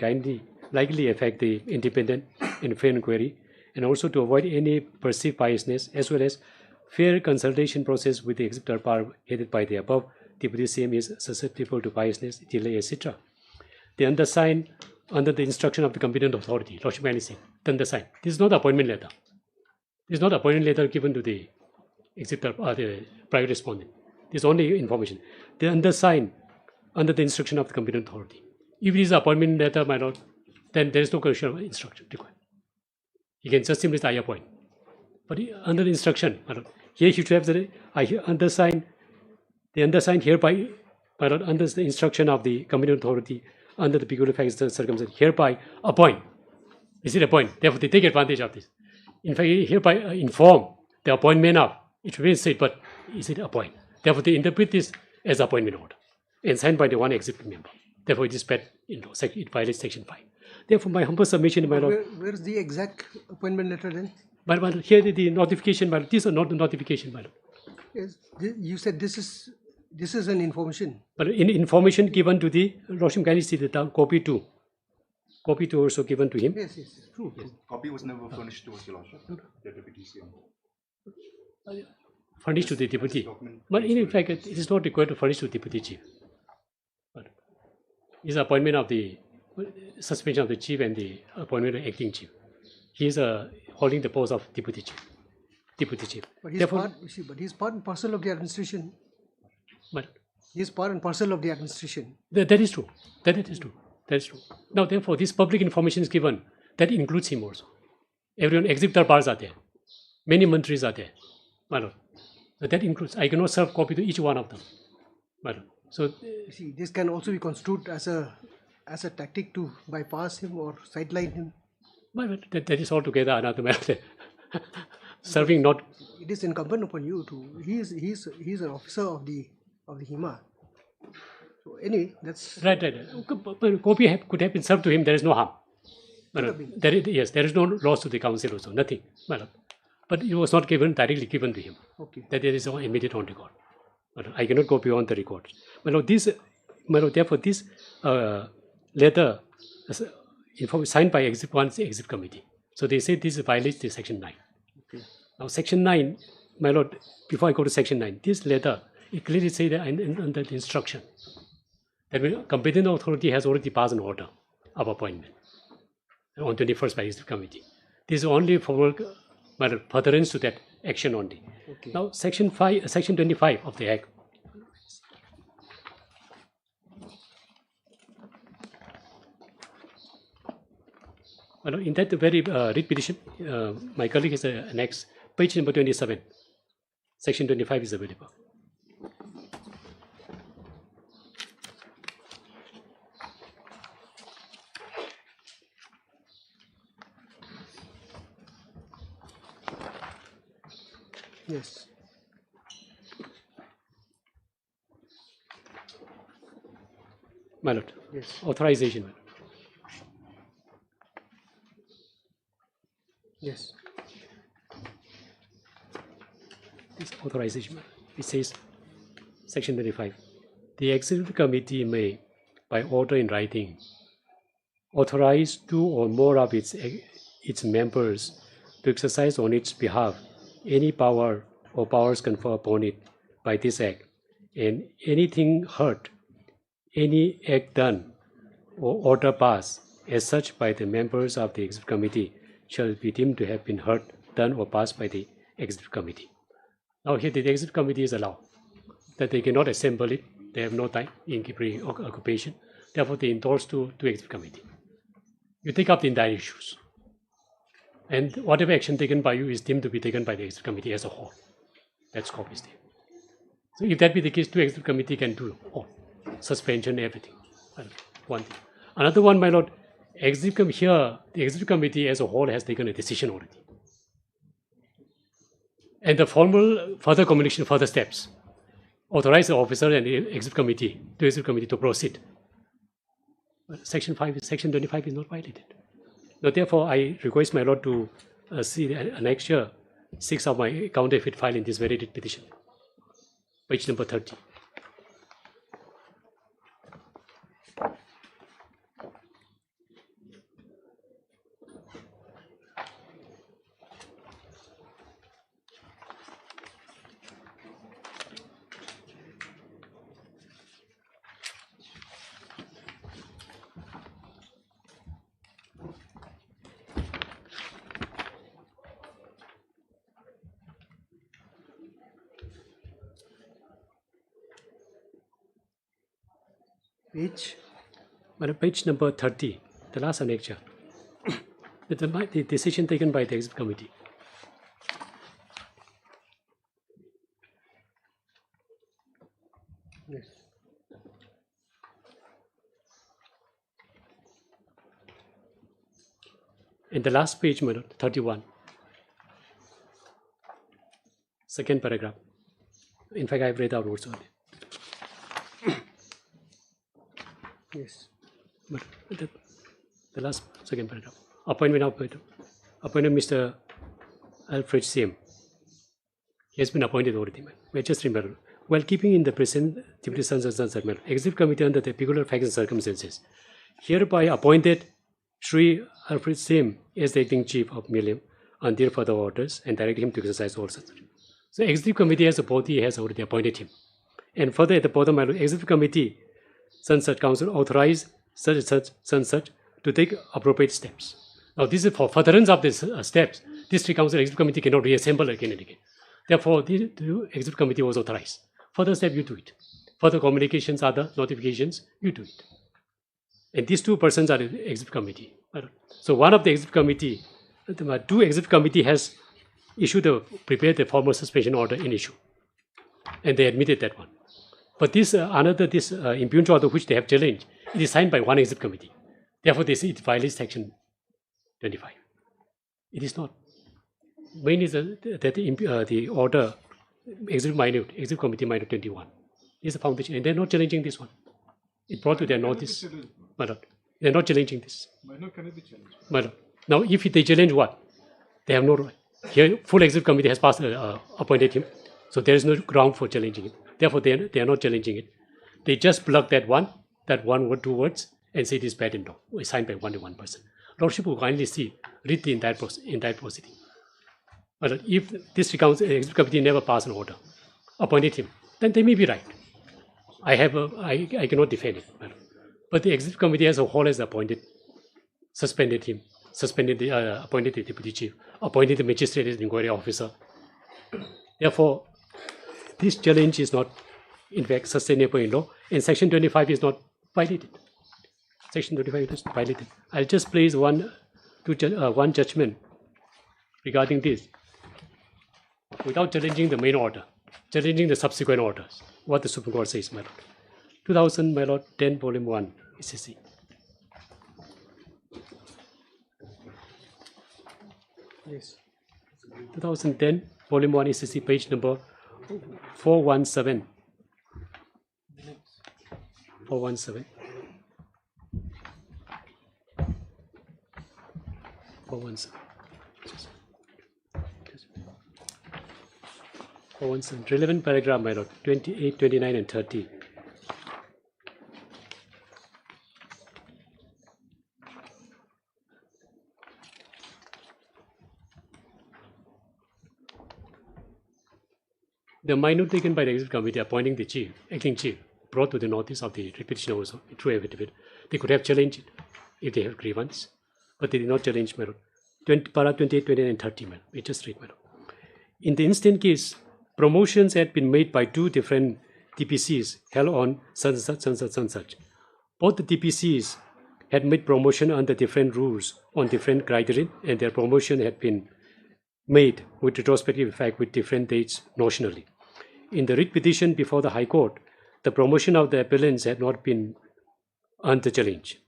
likely affect the independent and fair inquiry, and also to avoid any perceived biasness, as well as fair consultation process with the executor power headed by the above Deputy CM is susceptible to biasness, delay, etc. The undersigned, under the instruction of the competent authority, Lordship Anything, the undersigned. This is not appointment letter. This is not appointment letter given to the executor or the private respondent. This is only information. The undersigned, under the instruction of the competent authority. If it is appointment letter, my lord, then there is no condition of instruction required. You can just simply say I appoint. But under the instruction, my lord, here you should have the undersigned hereby, my lord, under the instruction of the competent authority, under the peculiar facts and circumstances, hereby appoint. Is it appoint? Therefore, they take advantage of this. In fact, hereby inform the appointment of, it should be said, but is it appoint? Therefore, they interpret this as appointment order and signed by the one executive member. Therefore, it is bad, it violates section 5. Therefore, my humble submission, my lord. Where is the exact appointment letter then? My lord, here the notification, my lord. These are not the notification, my lord. Yes, you said this is an information. But in information given to the Lordship, can you see the copy 2? Copy 2 also given to him. Yes, true. Yes. Copy was never furnished to us, Your Lordship. The deputy CM. Furnished to the deputy. But in fact, it is not required to furnish to the deputy chief. But it is appointment of the suspension of the chief and the appointment of acting chief. He is holding the post of deputy chief. Deputy chief. But he's part and parcel of the administration. But he is part and parcel of the administration. That is true. That is true. That is true. Now, therefore, this public information is given. That includes him also. Everyone, executor powers are there. Many mantris are there. My lord. So that includes. I cannot serve copy to each one of them. My lord. So see, this can also be construed as a tactic to bypass him or sideline him. My lord, that is altogether another matter. Serving not. It is incumbent upon you to. He is an officer of the HEMA. So anyway, that's right. Copy could have been served to him. There is no harm. Yes, there is no loss to the council also. Nothing. But it was not directly given to him. Okay. That there is immediate on record. I cannot go beyond the record. Therefore, this letter signed by executive committee. So they say this violates the section 9. Okay. Now, section 9, my lord, before I go to section 9, this letter, it clearly says that under the instruction that when competent authority has already passed an order of appointment on 21st by executive committee. This is only for furtherance to that action only. Okay. Now, section 25 of the Act. In that very writ petition, my colleague has annexed page number 27. Section 25 is available. Yes. My lord. Yes. Authorization, my lord. Yes. This authorization, it says, section 25. The executive committee may, by order in writing, authorize 2 or more of its members to exercise on its behalf any power or powers conferred upon it by this act, and anything heard, any act done, or order passed as such by the members of the Executive Committee shall be deemed to have been heard, done, or passed by the Executive Committee. Now here the Executive Committee is allowed that they cannot assemble it, they have no time in occupation, therefore they endorse to Executive Committee. You take up the entire issues, and whatever action taken by you is deemed to be taken by the Executive Committee as a whole. That scope is there. So if that be the case, the Executive Committee can do all, suspension, everything. One thing. Another one, my lord, the Executive Committee as a whole has taken a decision already. And the formal further communication, further steps, authorize the officer and the Executive Committee to proceed. Section 25 is not violated. Now, therefore, I request my lord to see the annexure 6 of my counterfeit file in this very writ petition, page number 30. Page number 30, the last annexure. The decision taken by the Executive Committee. Yes. In the last page, 31, second paragraph. In fact, I've read out words only. Yes. But the last second paragraph. Appointment Mr. Alfred Sim. He has been appointed already. Magistrate Matter. While keeping in the present deputy Executive Committee under the peculiar facts and circumstances, hereby appointed Sri Alfred Sim as the acting chief of Milium on their further orders and direct him to exercise all such. So Executive Committee as a body has already appointed him. And further at the bottom, Executive Committee, Sunset Council authorized such to take appropriate steps. Now this is for furtherance of these steps. District Council Executive Committee cannot reassemble again and again. Therefore, the Executive Committee was authorized. Further step, you do it. Further communications, other notifications, you do it. And these two persons are the Executive Committee. So one of the Executive Committee, two Executive Committee has prepared the formal suspension order in issue. And they admitted that one. But this impunity order which they have challenged, it is signed by one Executive Committee. Therefore, they say it violates Section 25. It is not. Main is that the order, Executive Committee minute 21, is the foundation, and they're not challenging this one. It brought to their notice. They're not challenging this. Can it be challenged? Now, if they challenge what? They have no right. Here, full Executive Committee has appointed him, so there is no ground for challenging it. Therefore, they are not challenging it. They just plug that one word, two words, and say it is bad and wrong. It's signed by one person. Lordship will kindly read the entire proceeding. But if this Executive Committee never passed an order, appointed him, then they may be right. I cannot defend it. But the Executive Committee as a whole has suspended him, appointed the Deputy Chief, appointed the Magistrate as inquiry officer. Therefore, this challenge is not, in fact, sustainable in law, and Section 25 is not violated. Section 25 is violated. I'll just place one judgment regarding this, without challenging the main order, challenging the subsequent orders. What the Supreme Court says, my lord. 2000, my lord, 10, volume 1, ECC. Yes. 2010, volume 1, ECC, page number 417. 417. 417. 417. Relevant paragraph, my lord, 28, 29, and 30. the minor taken by the executive committee appointing the chief, acting chief, brought to the notice of the petitioner also through affidavit. They could have challenged it if they have grievance, but they did not challenge my lord. Para 28, 29, and 30, my lord. We just read, my lord. In the instant case, promotions had been made by two different TPCs held on such. Both the TPCs had made promotion under different rules on different criteria, and their promotion had been made with retrospective effect with different dates notionally. In the writ petition before the High Court, the promotion of the appellants had not been under challenge.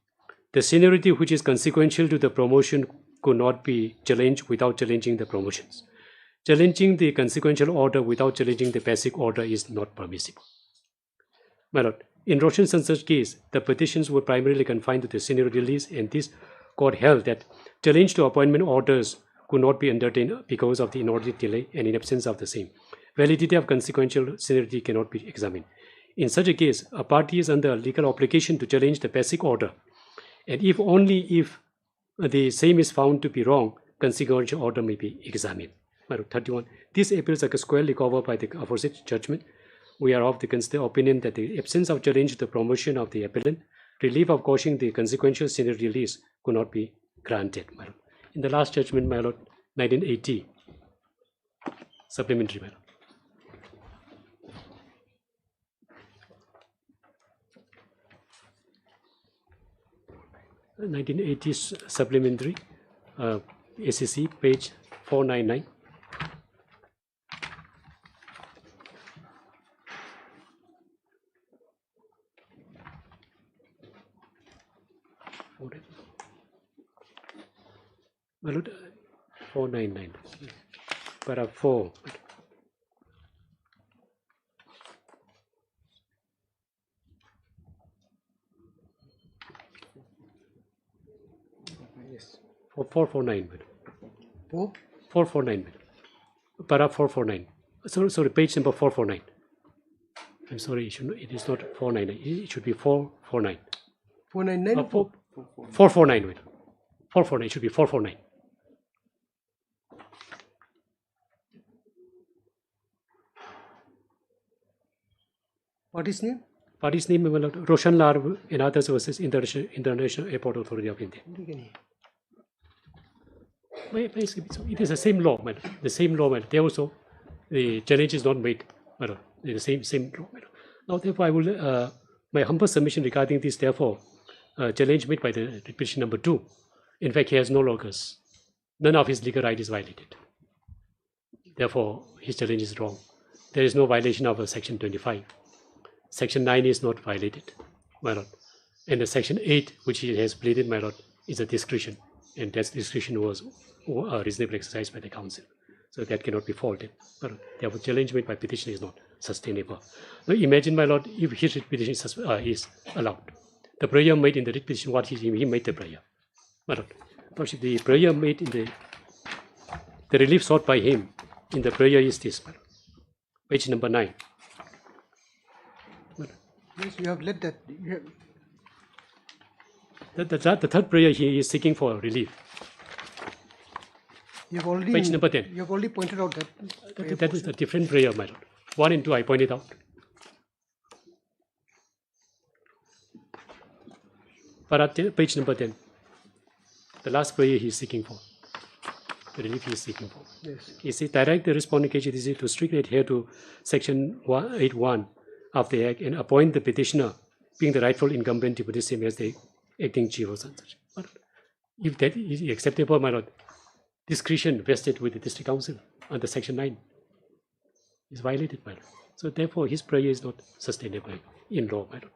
The seniority which is consequential to the promotion could not be challenged without challenging the promotions. Challenging the consequential order without challenging the basic order is not permissible. My lord, in Roshan Sansar's case, the petitions were primarily confined to the seniority list, and this court held that challenge to appointment orders could not be entertained because of the inordinate delay, and in absence of the same, validity of consequential seniority cannot be examined. In such a case, a party is under legal obligation to challenge the basic order, and if only if the same is found to be wrong, consequential order may be examined. 31. This appeals are squarely covered by the aforesaid judgment. We are of the opinion that the absence of challenge to the promotion of the appellant, relief of quashing the consequential seniority list could not be granted. My lord. In the last judgment, my lord, 1980, supplementary, my lord. 1980 supplementary, ACC, page 499. My lord, 499. Para 4. Yes. 449. 449. Para 449. Sorry, page number 449. I'm sorry, it is not 499. It should be 449. 499? 449. 449. It should be 449. Party's name? Party's name, my lord, Roshan Lar and others versus International Airport Authority of India. Basically, so it is the same law, my lord. The same law, my lord. There also, the challenge is not made, my lord. The same law, my lord. Now, therefore, I will, my humble submission regarding this, therefore, challenge made by the petition number 2. In fact, he has no locus. None of his legal right is violated. Therefore, his challenge is wrong. There is no violation of Section 25. Section 9 is not violated, my lord. And the Section 8, which he has pleaded, my lord, is a discretion. And that discretion was reasonably exercised by the council. So that cannot be faulted. But therefore, challenge made by petitioner is not sustainable. Now imagine, my lord, if his petition is allowed. The prayer made in the petition, what he made the prayer. My lord, the prayer made in the relief sought by him in the prayer is this, my lord. Page number 9. Yes, you have let that. The third prayer he is seeking for relief. You have already. Page number 10. You have already pointed out that. That is a different prayer, my lord. 1 and 2 I pointed out. Page number 10. The last prayer he is seeking for. The relief he is seeking for. Yes. He says, direct the responding KGDC to strictly adhere to Section 181 of the Act and appoint the petitioner being the rightful incumbent deputy same as the acting chief or such. But if that is acceptable, my lord, discretion vested with the district council under Section 9 is violated, my lord. So therefore, his prayer is not sustainable in law, my lord.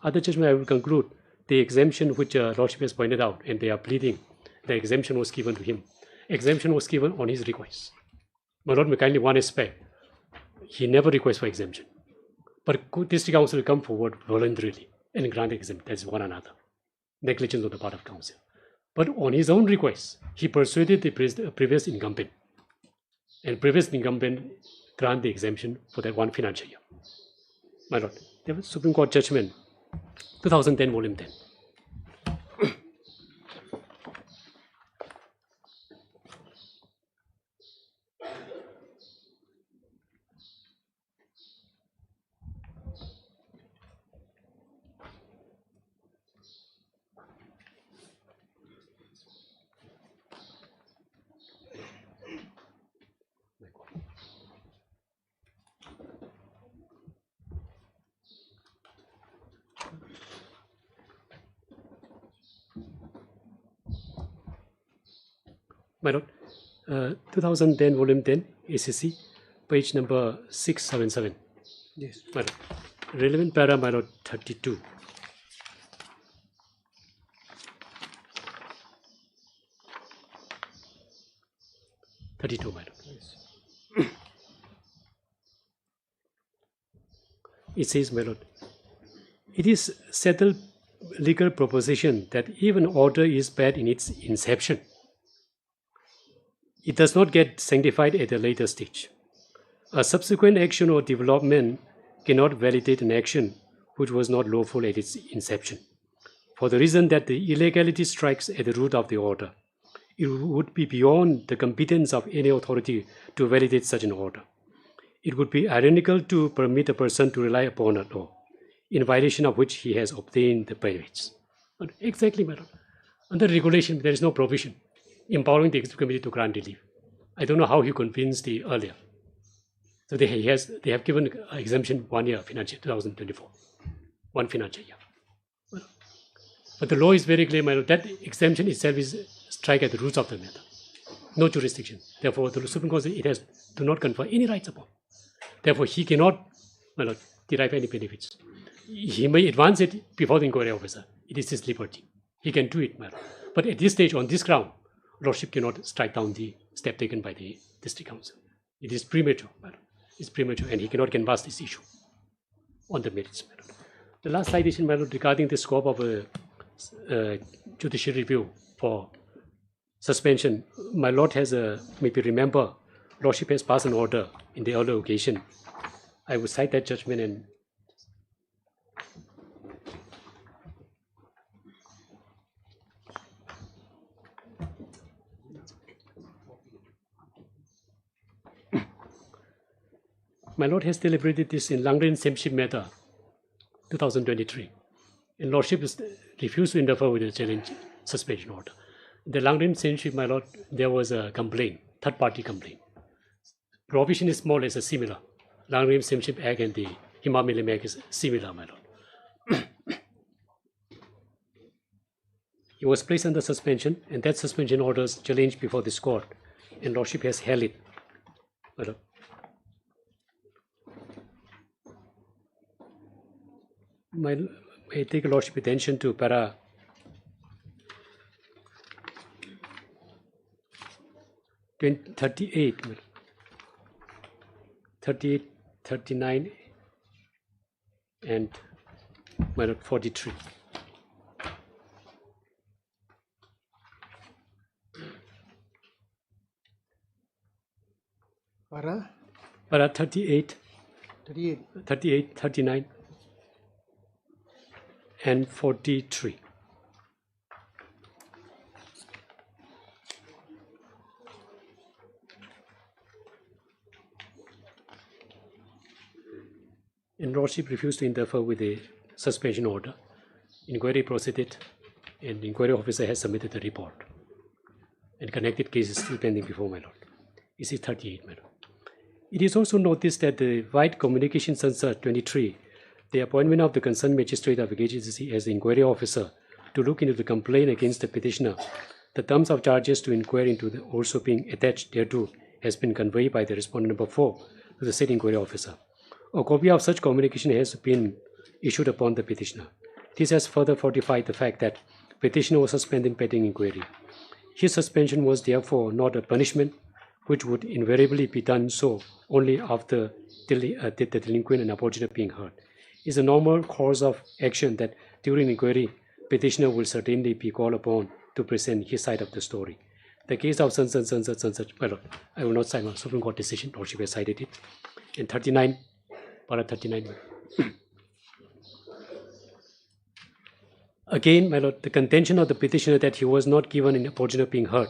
Other judgment, I will conclude the exemption which Lordship has pointed out, and they are pleading, the exemption was given to him. Exemption was given on his request. My lord, may kindly one aspect, he never requests for exemption. But district council will come forward voluntarily and grant exemption. That is one another. Negligence on the part of council. But on his own request, he persuaded the previous incumbent. And previous incumbent grant the exemption for that one financial year. My lord, there was Supreme Court judgment, 2010, volume 10. My Lord, 2010, volume 10, ACC, page number 677. Yes. My Lord. Relevant para, my Lord, 32. My Lord. It says, my Lord, it is settled legal proposition that if an order is bad in its inception, it does not get sanctified at a later stage. A subsequent action or development cannot validate an action which was not lawful at its inception, for the reason that the illegality strikes at the root of the order. It would be beyond the competence of any authority to validate such an order. It would be ironical to permit a person to rely upon a law, in violation of which he has obtained the benefits. Exactly, my Lord. Under regulation, there is no provision empowering the executive committee to grant relief. I don't know how he convinced the earlier. So they have given exemption 1 year, financial 2024, 1 financial year. But the law is very clear, my Lord, that exemption itself is strike at the roots of the matter. No jurisdiction. Therefore, the Supreme Court says it has do not confer any rights upon. Therefore, he cannot, my Lord, derive any benefits. He may advance it before the inquiry officer. It is his liberty. He can do it, my Lord. But at this stage, on this ground, Lordship cannot strike down the step taken by the District Council. It is premature, my Lord. It's premature, and he cannot canvass this issue on the merits, my Lord. The last citation, my Lord, regarding the scope of a judicial review for suspension, my Lord has maybe remember, Lordship has passed an order in the earlier occasion. I would cite that judgment and my Lord has deliberated this in Langren Sameship matter 2023. And Lordship is refused to interfere with the challenge suspension order. In the Langren Sameship, my Lord, there was a complaint, third-party complaint. Provision is more or less similar. Langren Sameship Act and the Himamilim Act is similar, my Lord. He was placed under suspension, and that suspension order is challenged before this court, and Lordship has held it, my Lord. I take Lordship attention to para 38, 38, 39, and 43. Para 38, 39, and 43. And Lordship refused to interfere with the suspension order. Inquiry proceeded, and the inquiry officer has submitted the report. And connected case is still pending before my Lord. This is 38, my Lord. It is also noticed that the White Communication Censor 23, the appointment of the concerned magistrate of the agency as the inquiry officer to look into the complaint against the petitioner, the terms of charges to inquire into the also being attached thereto has been conveyed by the respondent number 4 to the said inquiry officer. A copy of such communication has been issued upon the petitioner. This has further fortified the fact that petitioner was suspended pending inquiry. His suspension was therefore not a punishment, which would invariably be done so only after the delinquent and unfortunate being heard. It is a normal course of action that during inquiry, petitioner will certainly be called upon to present his side of the story. The case of such, well, I will not cite my Supreme Court decision, Lordship has cited it. In 39, para 39. Again, my Lord, the contention of the petitioner that he was not given an opportunity of being heard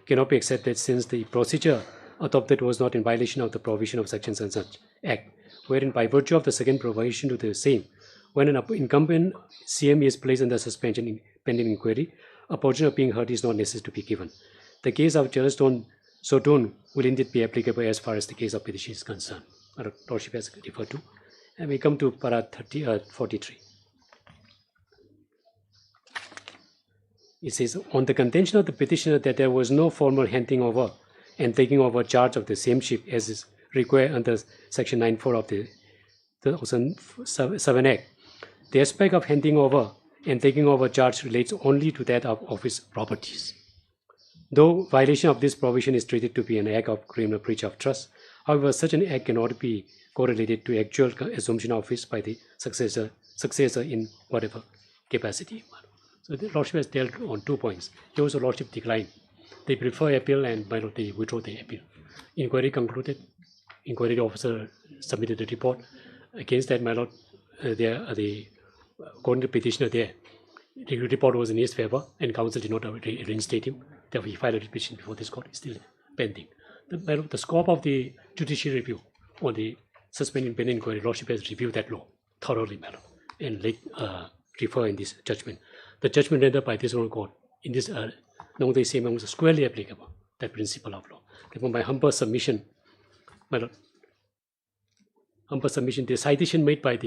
cannot be accepted since the procedure adopted was not in violation of the provision of Section such Act, wherein by virtue of the second provision to the same, when an incumbent CM is placed under suspension in pending inquiry, opportunity of being heard is not necessary to be given. The case of Jelestone Sodun will indeed be applicable as far as the case of petition is concerned. Our Lordship has referred to. And we come to para 43. It says, on the contention of the petitioner that there was no formal handing over and taking over charge of the same ship as is required under Section 9(4) of the 2007 Act, the aspect of handing over and taking over charge relates only to that of office properties. Though violation of this provision is treated to be an act of criminal breach of trust, however, such an act cannot be correlated to actual assumption of office by the successor in whatever capacity. So the Lordship has dealt on 2 points. Here also Lordship declined. They prefer appeal and my Lord, they withdraw the appeal. Inquiry concluded. Inquiry officer submitted a report. Against that, my Lord, according to the petitioner there, the report was in his favor and counsel did not reinstate him. Therefore, he filed a petition before this court. It's still pending. The scope of the judicial review on the suspended pending inquiry, Lordship has reviewed that law thoroughly, madam, and refer in this judgment. The judgment rendered by this own court in this Nongde Sema was squarely applicable, that principle of law. Therefore, my humble submission, my Lord, humble submission, the citation made by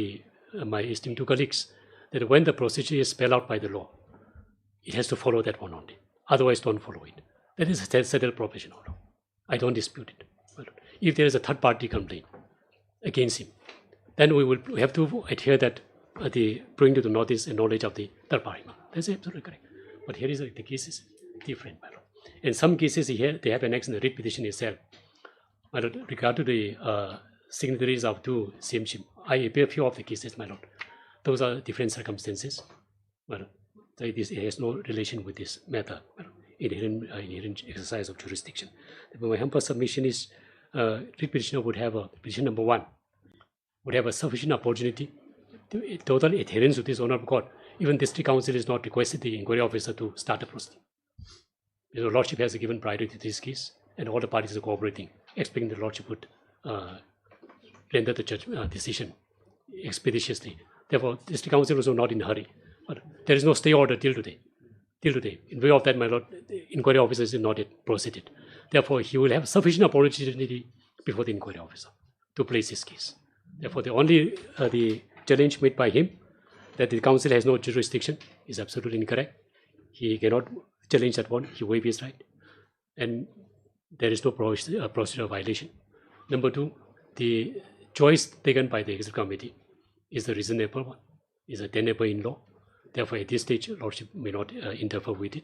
my esteemed two colleagues, that when the procedure is spelled out by the law, it has to follow that one only. Otherwise, don't follow it. That is a settled provision of law. I don't dispute it. If there is a third-party complaint against him, then we have to adhere that bring to the notice and knowledge of the third party. That's absolutely correct. But here is the case is different. In some cases here, they have annexed in the writ petition itself. With regard to the signatories of two same ship, I appear few of the cases, my Lord. Those are different circumstances. This has no relation with this matter, inherent exercise of jurisdiction. My humble submission is, writ petitioner would have petition number 1, would have a sufficient opportunity to total adherence to this honorable court. Even district council is not requested the inquiry officer to start a proceeding. The Lordship has given priority to this case, and all the parties are cooperating, expecting the Lordship would render the decision expeditiously. Therefore, district council was not in a hurry. But there is no stay order till today. In view of that, my Lord, the inquiry officer is not yet proceeded. Therefore, he will have sufficient opportunity before the inquiry officer to place his case. Therefore, the only the challenge made by him that the council has no jurisdiction is absolutely incorrect. He cannot challenge that one. He waived his right, and there is no procedural violation. Number 2, the choice taken by the executive committee is the reasonable one, is a tenable in law. Therefore, at this stage, Lordship may not interfere with it,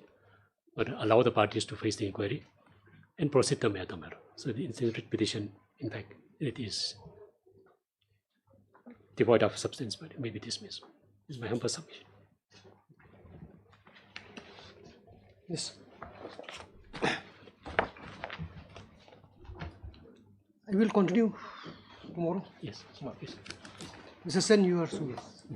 but allow the parties to face the inquiry and proceed the matter. So the incident petition, in fact, it is devoid of substance, but it may be dismissed. This is my humble submission. Yes. I will continue tomorrow. Yes. Mr. Sen, you are so.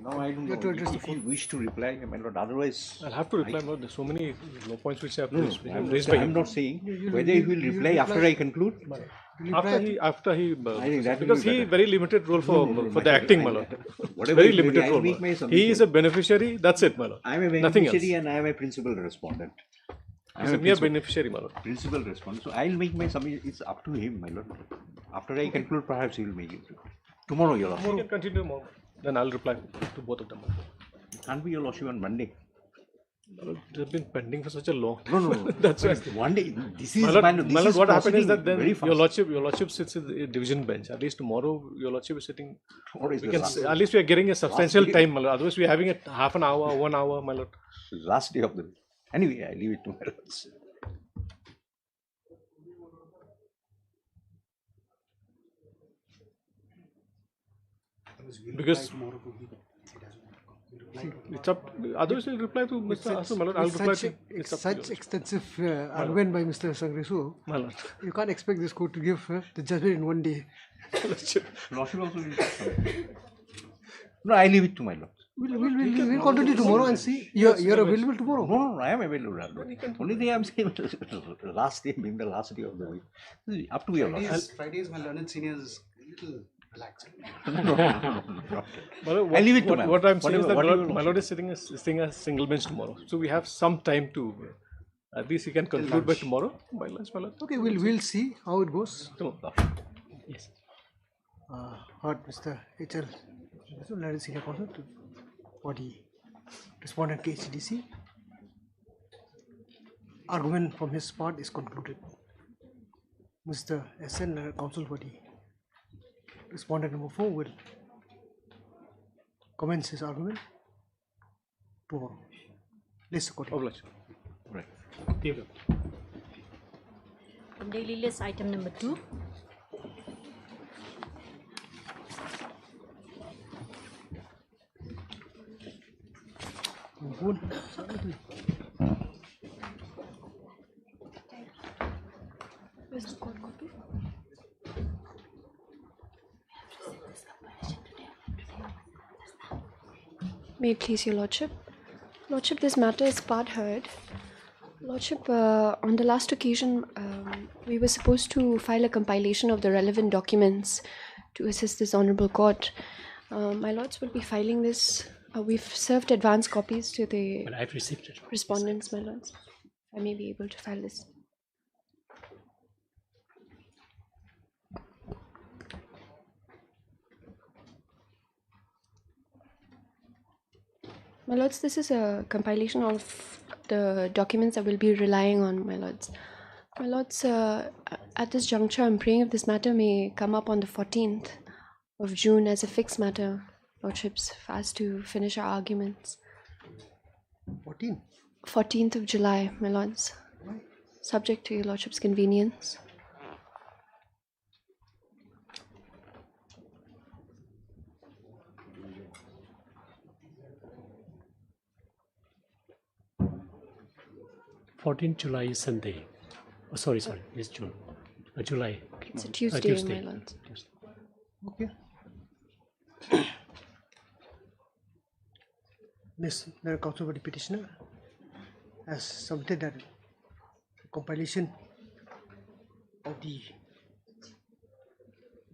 No, I don't know. If you wish to reply, I mean, otherwise. I'll have to reply. There's so many low points which I have I'm not saying whether he will reply after I conclude. After he I think that because he very limited role for the acting, my Lord. Very limited role. He is a beneficiary. That's it, my Lord. I'm a beneficiary and I am a principal respondent. He's a mere beneficiary, my Lord. Principal respondent. So I'll make my submission. It's up to him, my Lord. After I conclude, perhaps he will make it. Tomorrow, Your Lordship. You can continue tomorrow. Then I'll reply to both of them. It can't be, Your Lordship, on Monday. They've been pending for such a long time. No. That's right. One day. This is my Lord, what happened is that then your Lordship sits in the division bench. At least tomorrow, Your Lordship is sitting. At least we are getting a substantial time, my Lord. Otherwise, we are having a half an hour, 1 hour, my Lord. Last day of the week. Anyway, I leave it to my Lords. Because it's up. Otherwise, we'll reply to Mr. Asu, my Lord. I'll reply to such extensive argument by Mr. Sangresu. My Lord. You can't expect this court to give the judgment in one day. Lordship also will. No, I leave it to my Lord. We'll continue tomorrow and see. You're available tomorrow? No, I am available. Only thing I am saying, last day being the last day of the week. Up to your Lord. Fridays, my learned seniors a little relaxed. I leave it to my Lord. What I'm saying is that my Lord is sitting a single bench tomorrow. So we have some time to, at least he can conclude by tomorrow, by lunch, my Lord. Okay, we'll see how it goes. Yes. Heard Mr. H.L. Learned senior counsel for the respondent case HDC. argument from his part is concluded. Mr. SN, counsel for the respondent number 4, will commence his argument tomorrow. List accordingly. Right. On daily list, item number 2. Good. Where's the court copy? May it please your Lordship. Lordship, this matter is part heard. Lordship, on the last occasion, we were supposed to file a compilation of the relevant documents to assist this Honourable Court. My Lords will be filing this. We've served advance copies to the Well, I've received it. respondents, my Lords. I may be able to file this. My Lords, this is a compilation of the documents that we'll be relying on, my Lords. My Lords, at this juncture, I'm praying if this matter may come up on the 14th of June as a fixed matter, Lordships, for us to finish our arguments. 14. 14th of July, my Lords. Subject to your Lordship's convenience. July is Sunday. Oh, sorry, it's June. July. It's a Tuesday, my Lords. Okay. The counsel for the petitioner has submitted that compilation of the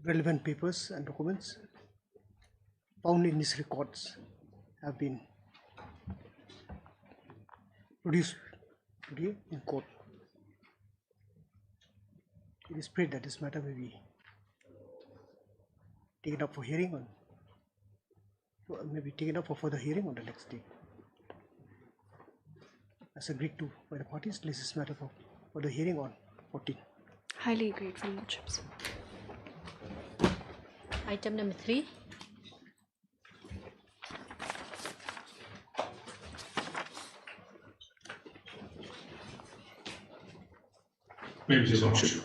relevant papers and documents found in his records have been produced today in court. It is prayed that this matter may be taken up for hearing on, maybe taken up for further hearing on the next day. As agreed to by the parties, place this matter for the hearing on 14. Highly grateful, Lordships. Item number 3. Maybe this option.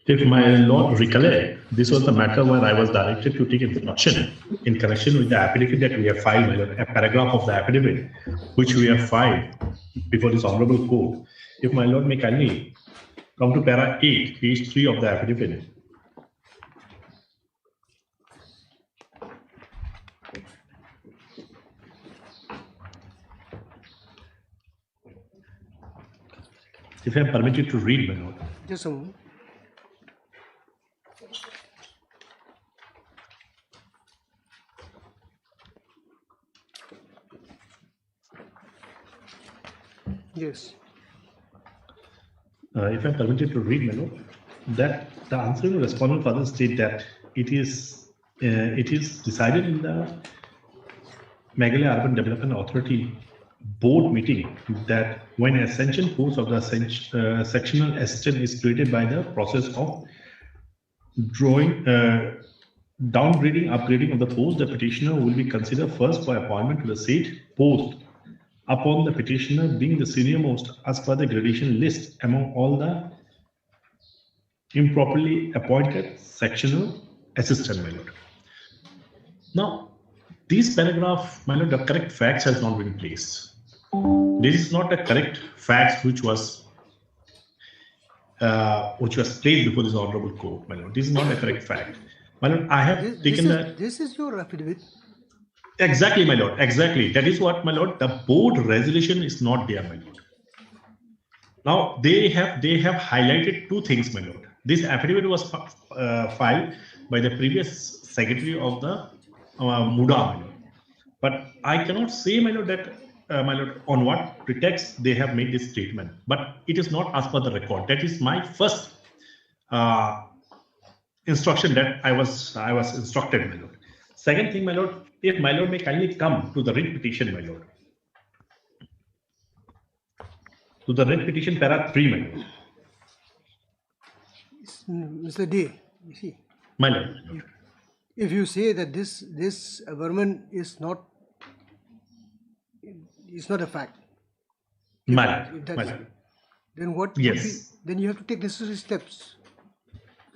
If my lord recollect, this was the matter where I was directed to take instruction in connection with the affidavit that we have filed, a paragraph of the affidavit which we have filed before this honourable court. If my lord may kindly come to para 8, page 3 of the affidavit. If I am permitted to read, my lord. Just a moment. Yes. If I am permitted to read, my lord, that the answering respondent further state that it is decided in the Meghalaya Urban Development Authority board meeting that when an essential post of the sectional assistant is created by the process of downgrading, upgrading of the post, the petitioner will be considered first for appointment to the said post upon the petitioner being the senior most as per the gradation list among all the improperly appointed sectional assistant, my lord. Now, this paragraph, my lord, the correct facts has not been placed. This is not a correct fact which was placed before this honourable court, my lord. This is not a correct fact, my lord. I have taken This is your affidavit. Exactly, my lord. Exactly. That is what, my lord. The board resolution is not there, my lord. Now they have highlighted two things, my lord. This affidavit was filed by the previous secretary of the MUDA, my lord. But I cannot say, my lord, that my lord, on what pretext they have made this statement. But it is not as per the record. That is my first instruction that I was instructed, my lord. Second thing, my lord, if my lord may kindly come to the writ petition, my lord, to the writ petition para 3, my lord. Mr. D, you see, My lord. if you say that this averment is not a fact, My lord. if that's My lord. then what? Yes. Then you have to take necessary steps.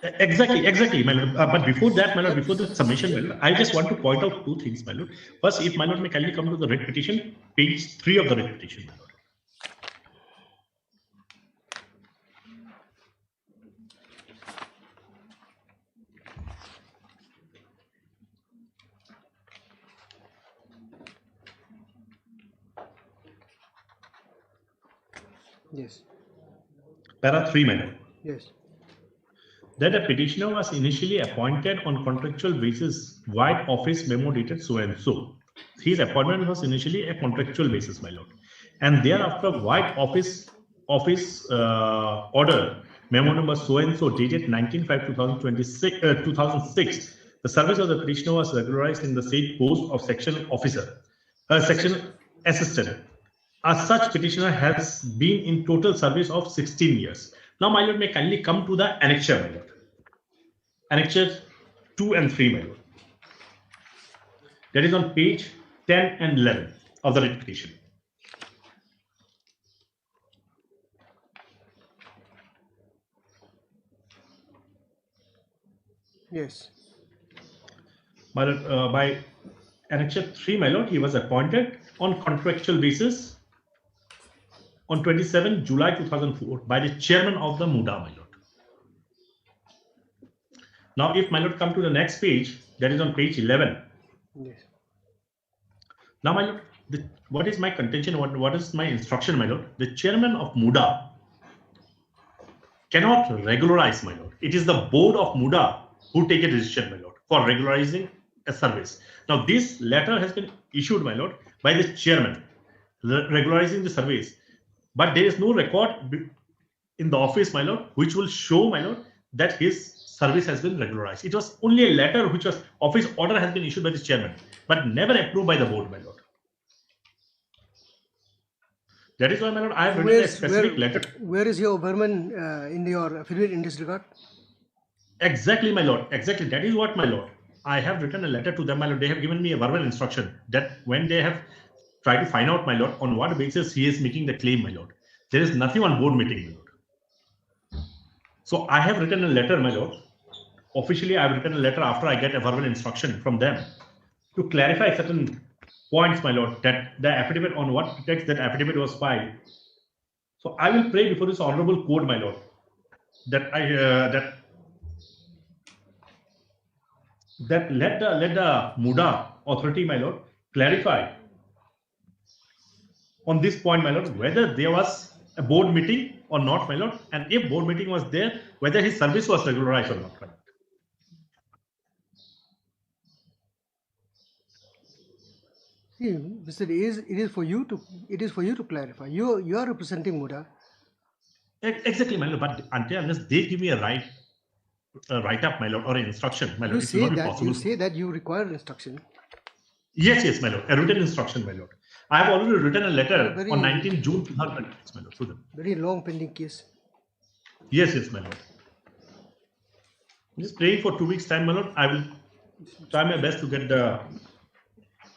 Exactly, my lord. But before that, my lord, before the submission, my lord, I just want to point out two things, my lord. First, if my lord may kindly come to the writ petition, page 3 of the writ petition, my lord. Yes. Para 3, my lord. Yes. That a petitioner was initially appointed on contractual basis, white office memo dated so and so. His appointment was initially a contractual basis, my lord. And thereafter, white office order memo number so and so dated 19/5/2006. The service of the petitioner was regularized in the said post of section officer, section assistant. As such, petitioner has been in total service of 16 years. Now, my lord, may kindly come to the annexure, my lord. Annexures 2 and 3, my lord. That is on page 10 and 11 of the writ petition. Yes. My lord, by annexure 3, my lord, he was appointed on contractual basis on 27 July 2004 by the chairman of the MUDA, my lord. Now, if my lord come to the next page, that is on page 11. Yes. Now, my lord, what is my contention? What is my instruction, my lord? The chairman of MUDA cannot regularize, my lord. It is the board of MUDA who take a decision, my lord, for regularizing a service. Now, this letter has been issued, my lord, by the chairman regularizing the service. But there is no record in the office, my lord, which will show, my lord, that his service has been regularized. It was only a letter which was office order has been issued by the chairman, but never approved by the board, my lord. That is why, my lord, I have written a specific letter. Where is your averment in your affidavit in this regard? Exactly, my lord. Exactly. That is what, my lord. I have written a letter to them, my lord. They have given me a verbal instruction that when they have tried to find out, my lord, on what basis he is making the claim, my lord. There is nothing on board meeting, my lord. So I have written a letter, my lord. Officially, I have written a letter after I get a verbal instruction from them to clarify certain points, my lord, that the affidavit, on what pretext that affidavit was filed. So I will pray before this honorable court, my lord, that let the MUDA authority, my lord, clarify on this point, my lord, whether there was a board meeting or not, my lord, and if board meeting was there, whether his service was regularized or not, my lord. See, Mr. it is for you to clarify. You are representing MUDA. Exactly, my lord. But unless they give me a write up, my lord, or an instruction, my lord, You it will not be say that possible. you say that you require instruction. Yes, my lord, a written instruction, my lord. I have already written a letter on 19 June 2026, my lord, to them. Very long pending case. Yes, my lord. I'm just praying for 2 weeks' time, my lord. I will try my best to get the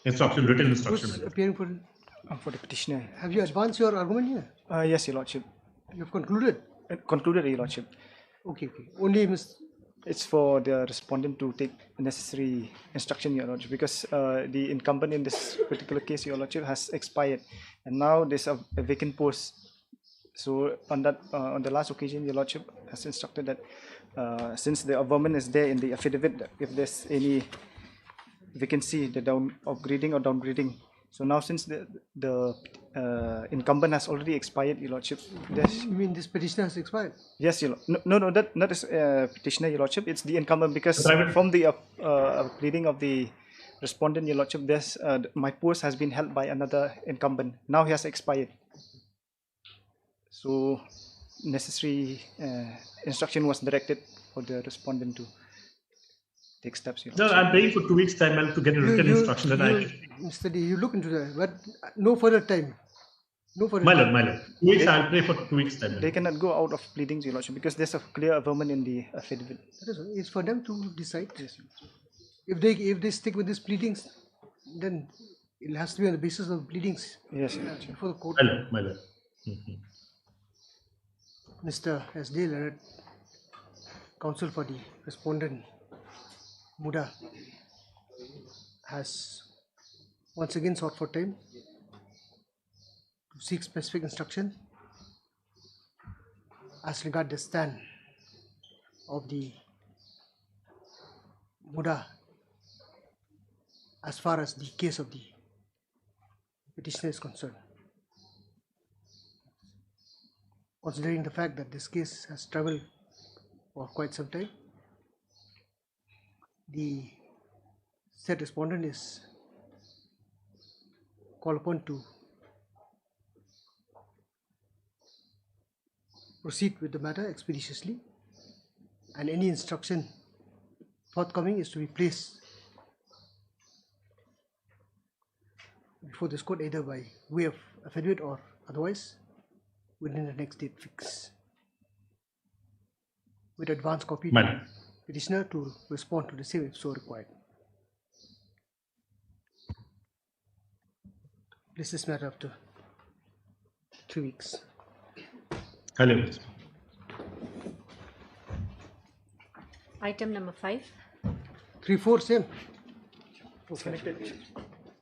instruction, written instruction. Who's appearing for the petitioner? Have you advanced your argument here? Yes, Your Lordship. You have concluded? Concluded, Your Lordship. Okay. Only It's for the respondent to take necessary instruction, Your Lordship, because the incumbent in this particular case, Your Lordship, has expired, and now there's a vacant post. So on the last occasion, Your Lordship has instructed that since the averment is there in the affidavit, that if there's any vacancy, the upgrading or downgrading. So now, since the incumbent has already expired, Your Lordship. You mean this petitioner has expired? Yes, Your Lordship. No, that not as petitioner, Your Lordship. It's the incumbent, because from the pleading of the respondent, Your Lordship, there's my post has been held by another incumbent. Now he has expired. So necessary instruction was directed for the respondent to take steps. Your No, I'm praying for 2 weeks' time, man, to get a written instruction that Mr. D, you look into that, but no further time. No further. My lord. 2 weeks, I'll pray for 2 weeks time. They cannot go out of pleadings, Your Lordship, because there's a clear averment in the affidavit. That is, it's for them to decide. If they stick with these pleadings, then it has to be on the basis of pleadings. Yes, Your Lordship. Before the court. My lord. Mr. S.D. Leonard, counsel for the respondent, Muda, has once again sought for time to seek specific instruction as regard the stand of the Muda as far as the case of the petitioner is concerned. Considering the fact that this case has traveled for quite some time, the said respondent is called upon to proceed with the matter expeditiously, and any instruction forthcoming is to be placed before this court either by way of affidavit or otherwise within the next date fix, with advance copy to petitioner to respond to the same if so required. Place this matter after 3 weeks. Hello. Item number 5. 3, 4, same.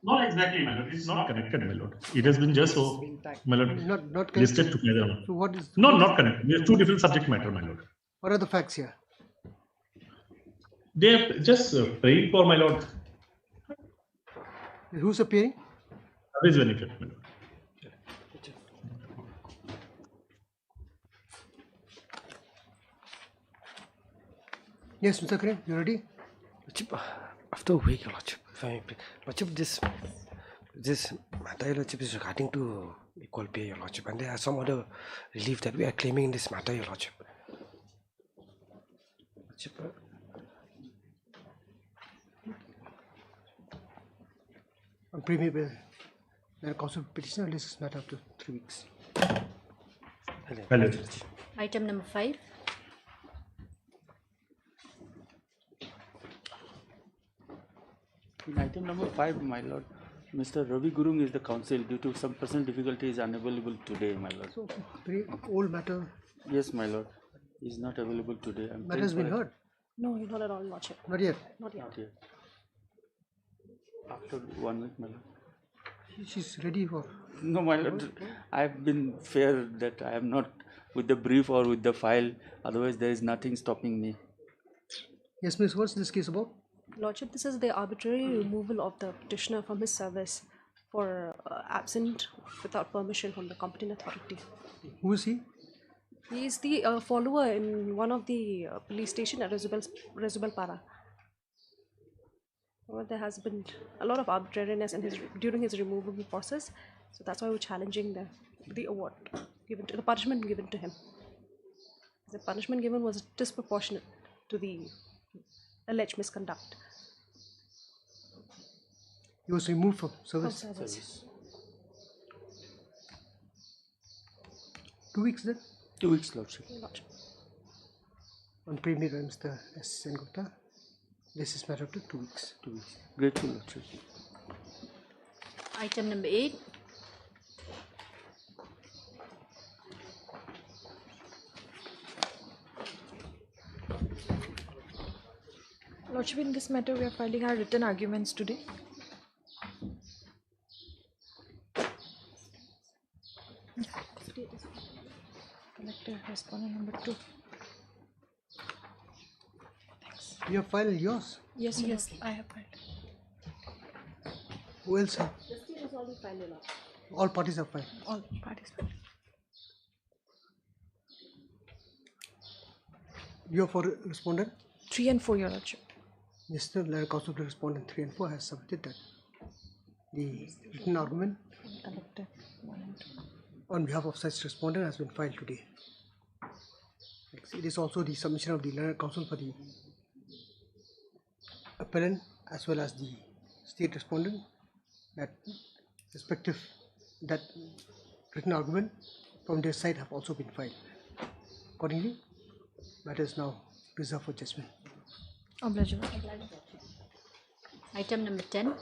Not exactly, my lord. It's not connected, my lord. It has been just so, my lord, Not listed connected. together. So what is? No, not connected. There's two different subject matter, my lord. What are the facts here? They are just praying for my lord. Who's appearing? Always benefit, my lord. Yes, Mr. Karim, you ready? Lordship, after a week, Lordship, if I may please. Lordship, this matter, Lordship, is regarding to equal pay, Your Lordship, and there are some other relief that we are claiming in this matter, Your Lordship. Lordship, On premier bill, the council petitioner releases this matter up to 3 weeks. Hello. Item number 5. In item number 5, my lord, Mr. Ravi Gurung is the counsel. Due to some personal difficulty, is unavailable today, my lord. So, very old matter. Yes, my lord. He is not available today. Matter has been heard. No, not at all, Lordship. Not yet. Not yet. Not yet. After 1 week, my lord. She's ready for. No, my lord. I've been fair that I am not with the brief or with the file. Otherwise, there is nothing stopping me. Yes, miss, what's this case about? Lordship, this is the arbitrary removal of the petitioner from his service for absent without permission from the competent authority. Who is he? He is the follower in one of the police station at Resubal Para. Well, there has been a lot of arbitrariness in during his removal process, so that's why we're challenging the award given to the punishment given to him. The punishment given was disproportionate to the alleged misconduct. He was removed from service. From service. 2 weeks then? 2 weeks, Lordship. On premier by Mr. S. Gupta, this is matter up to 2 weeks. 2 weeks. Grateful, Lordship. Item number 8. Lordship, in this matter, we are filing our written arguments today. Collector, respondent number 2. You have filed yours? Yes, yes, I have filed. Who else have? All parties have filed. All parties filed. You are for respondent? 3 and 4, Your Lordship. Mr. Letter Counsel to Respondent 3 and 4 has submitted that the written argument Collector 1 and 2. on behalf of such respondent has been filed today. It is also the submission of the Letter Counsel for the appellant as well as the state respondent that written argument from their side have also been filed. Accordingly, matter is now reserved for judgment. Obliged. Item number 10.